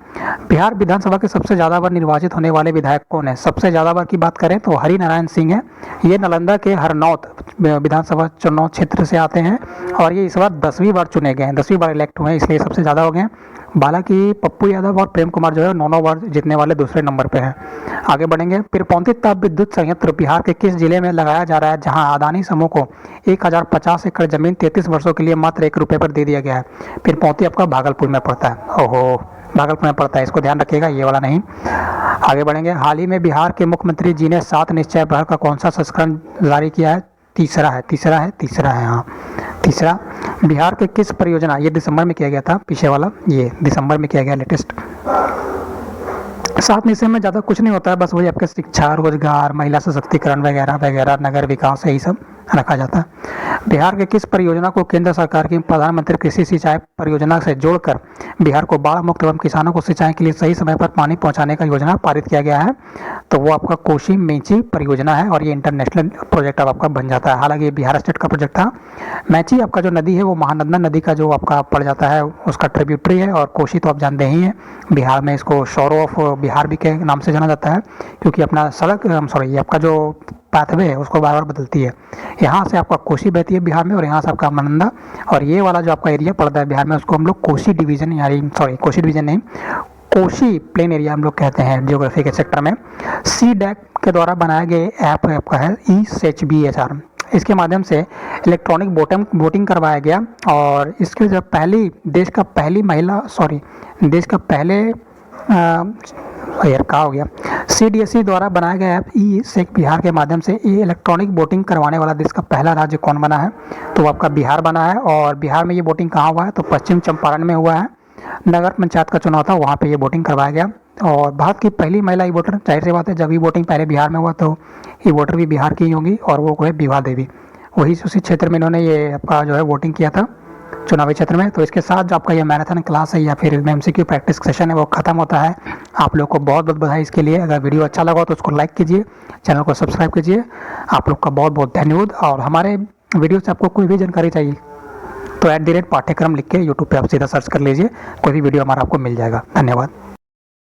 बिहार विधानसभा के सबसे ज़्यादा बार निर्वाचित होने वाले विधायक कौन है? सबसे ज़्यादा बार की बात करें तो हरि नारायण सिंह है। ये नालंदा के हरनौत विधानसभा चुनाव क्षेत्र से आते हैं और ये इस बार 10वीं बार चुने गए हैं, 10वीं बार इलेक्ट हुए हैं, इसलिए सबसे ज़्यादा हो गए हैं। बालाकी पप्पू यादव और प्रेम कुमार जो है 9 बार जीतने वाले दूसरे नंबर पे हैं। आगे बढ़ेंगे। पिरपौंती ताप विद्युत संयंत्र बिहार के किस जिले में लगाया जा रहा है, जहां अदानी समूह को 1050 एकड़ जमीन 33 वर्षों के लिए मात्र ₹1 पर दे दिया गया है? पिरपौंती आपका भागलपुर में पड़ता है। ओहो, भागलपुर में पड़ता है, इसको ध्यान रखिएगा, ये वाला नहीं। आगे बढ़ेंगे। हाल ही में बिहार के मुख्यमंत्री जी ने 7 निश्चय पहल का कौन सा संस्करण जारी किया है? तीसरा है, हाँ तीसरा। बिहार के किस परियोजना, ये दिसंबर में किया गया था, पीछे वाला ये दिसंबर में किया गया लेटेस्ट। 7 निश्चय में ज़्यादा कुछ नहीं होता है, बस वही आपके शिक्षा, रोजगार, महिला सशक्तिकरण वगैरह वगैरह, नगर विकास, यही सब रखा जाता है। बिहार के किस परियोजना को केंद्र सरकार की प्रधानमंत्री कृषि सिंचाई परियोजना से जोड़कर बिहार को बाढ़ मुक्त एवं किसानों को सिंचाई के लिए सही समय पर पानी पहुंचाने का योजना पारित किया गया है? तो वो आपका कोसी मेची परियोजना है और ये इंटरनेशनल प्रोजेक्ट अब आपका बन जाता है। हालांकि ये बिहार स्टेट का प्रोजेक्ट था। मेची आपका जो नदी है वो महानंदा नदी का जो आपका पड़ जाता है, उसका ट्रिब्यूटरी है। और कोसी तो आप जानते ही हैं, बिहार में इसको शोर ऑफ बिहार भी के नाम से जाना जाता है, क्योंकि अपना सड़क ये आपका जो पाथवे है उसको बार बार बदलती है। यहाँ से आपका कोसी बहती है बिहार में और यहाँ से आपका महानंदा, और ये वाला जो आपका एरिया पड़ता है बिहार में उसको हम लोग कोसी डिवीजन कोसी डिवीजन नहीं, कोसी प्लेन एरिया हम लोग कहते हैं जियोग्राफी के सेक्टर में। सीडैक के द्वारा बनाए गए ऐप आपका है ECHBHR। इसके माध्यम से इलेक्ट्रॉनिक वोटिंग करवाया गया और इसके जब देश का पहले CDSE द्वारा बनाया गया ऐप ई-सेक बिहार के माध्यम से ये इलेक्ट्रॉनिक वोटिंग करवाने वाला देश का पहला राज्य कौन बना है? तो आपका बिहार बना है। और बिहार में ये वोटिंग कहाँ हुआ है? तो पश्चिम चंपारण में हुआ है। नगर पंचायत का चुनाव था, वहाँ पे ये वोटिंग करवाया गया। और भारत की पहली महिला ई वोटर, जाहिर सी बात है जब ई वोटिंग पहले बिहार में हुआ तो ई वोटर भी बिहार की होंगी, और वो है विभा देवी। वही उसी क्षेत्र में इन्होंने ये आपका जो है वोटिंग किया था चुनावी क्षेत्र में। तो इसके साथ जो आपका ये मैराथन क्लास है या फिर MCQ प्रैक्टिस सेशन है वो खत्म होता है। आप लोग को बहुत बहुत बधाई इसके लिए। अगर वीडियो अच्छा लगा तो उसको लाइक कीजिए, चैनल को सब्सक्राइब कीजिए। आप लोग का बहुत बहुत धन्यवाद। और हमारे वीडियो से आपको कोई भी जानकारी चाहिए तो @ पाठ्यक्रम लिख के यूट्यूब पे आप सीधा सर्च कर लीजिए, कोई भी वीडियो हमारा आपको मिल जाएगा। धन्यवाद।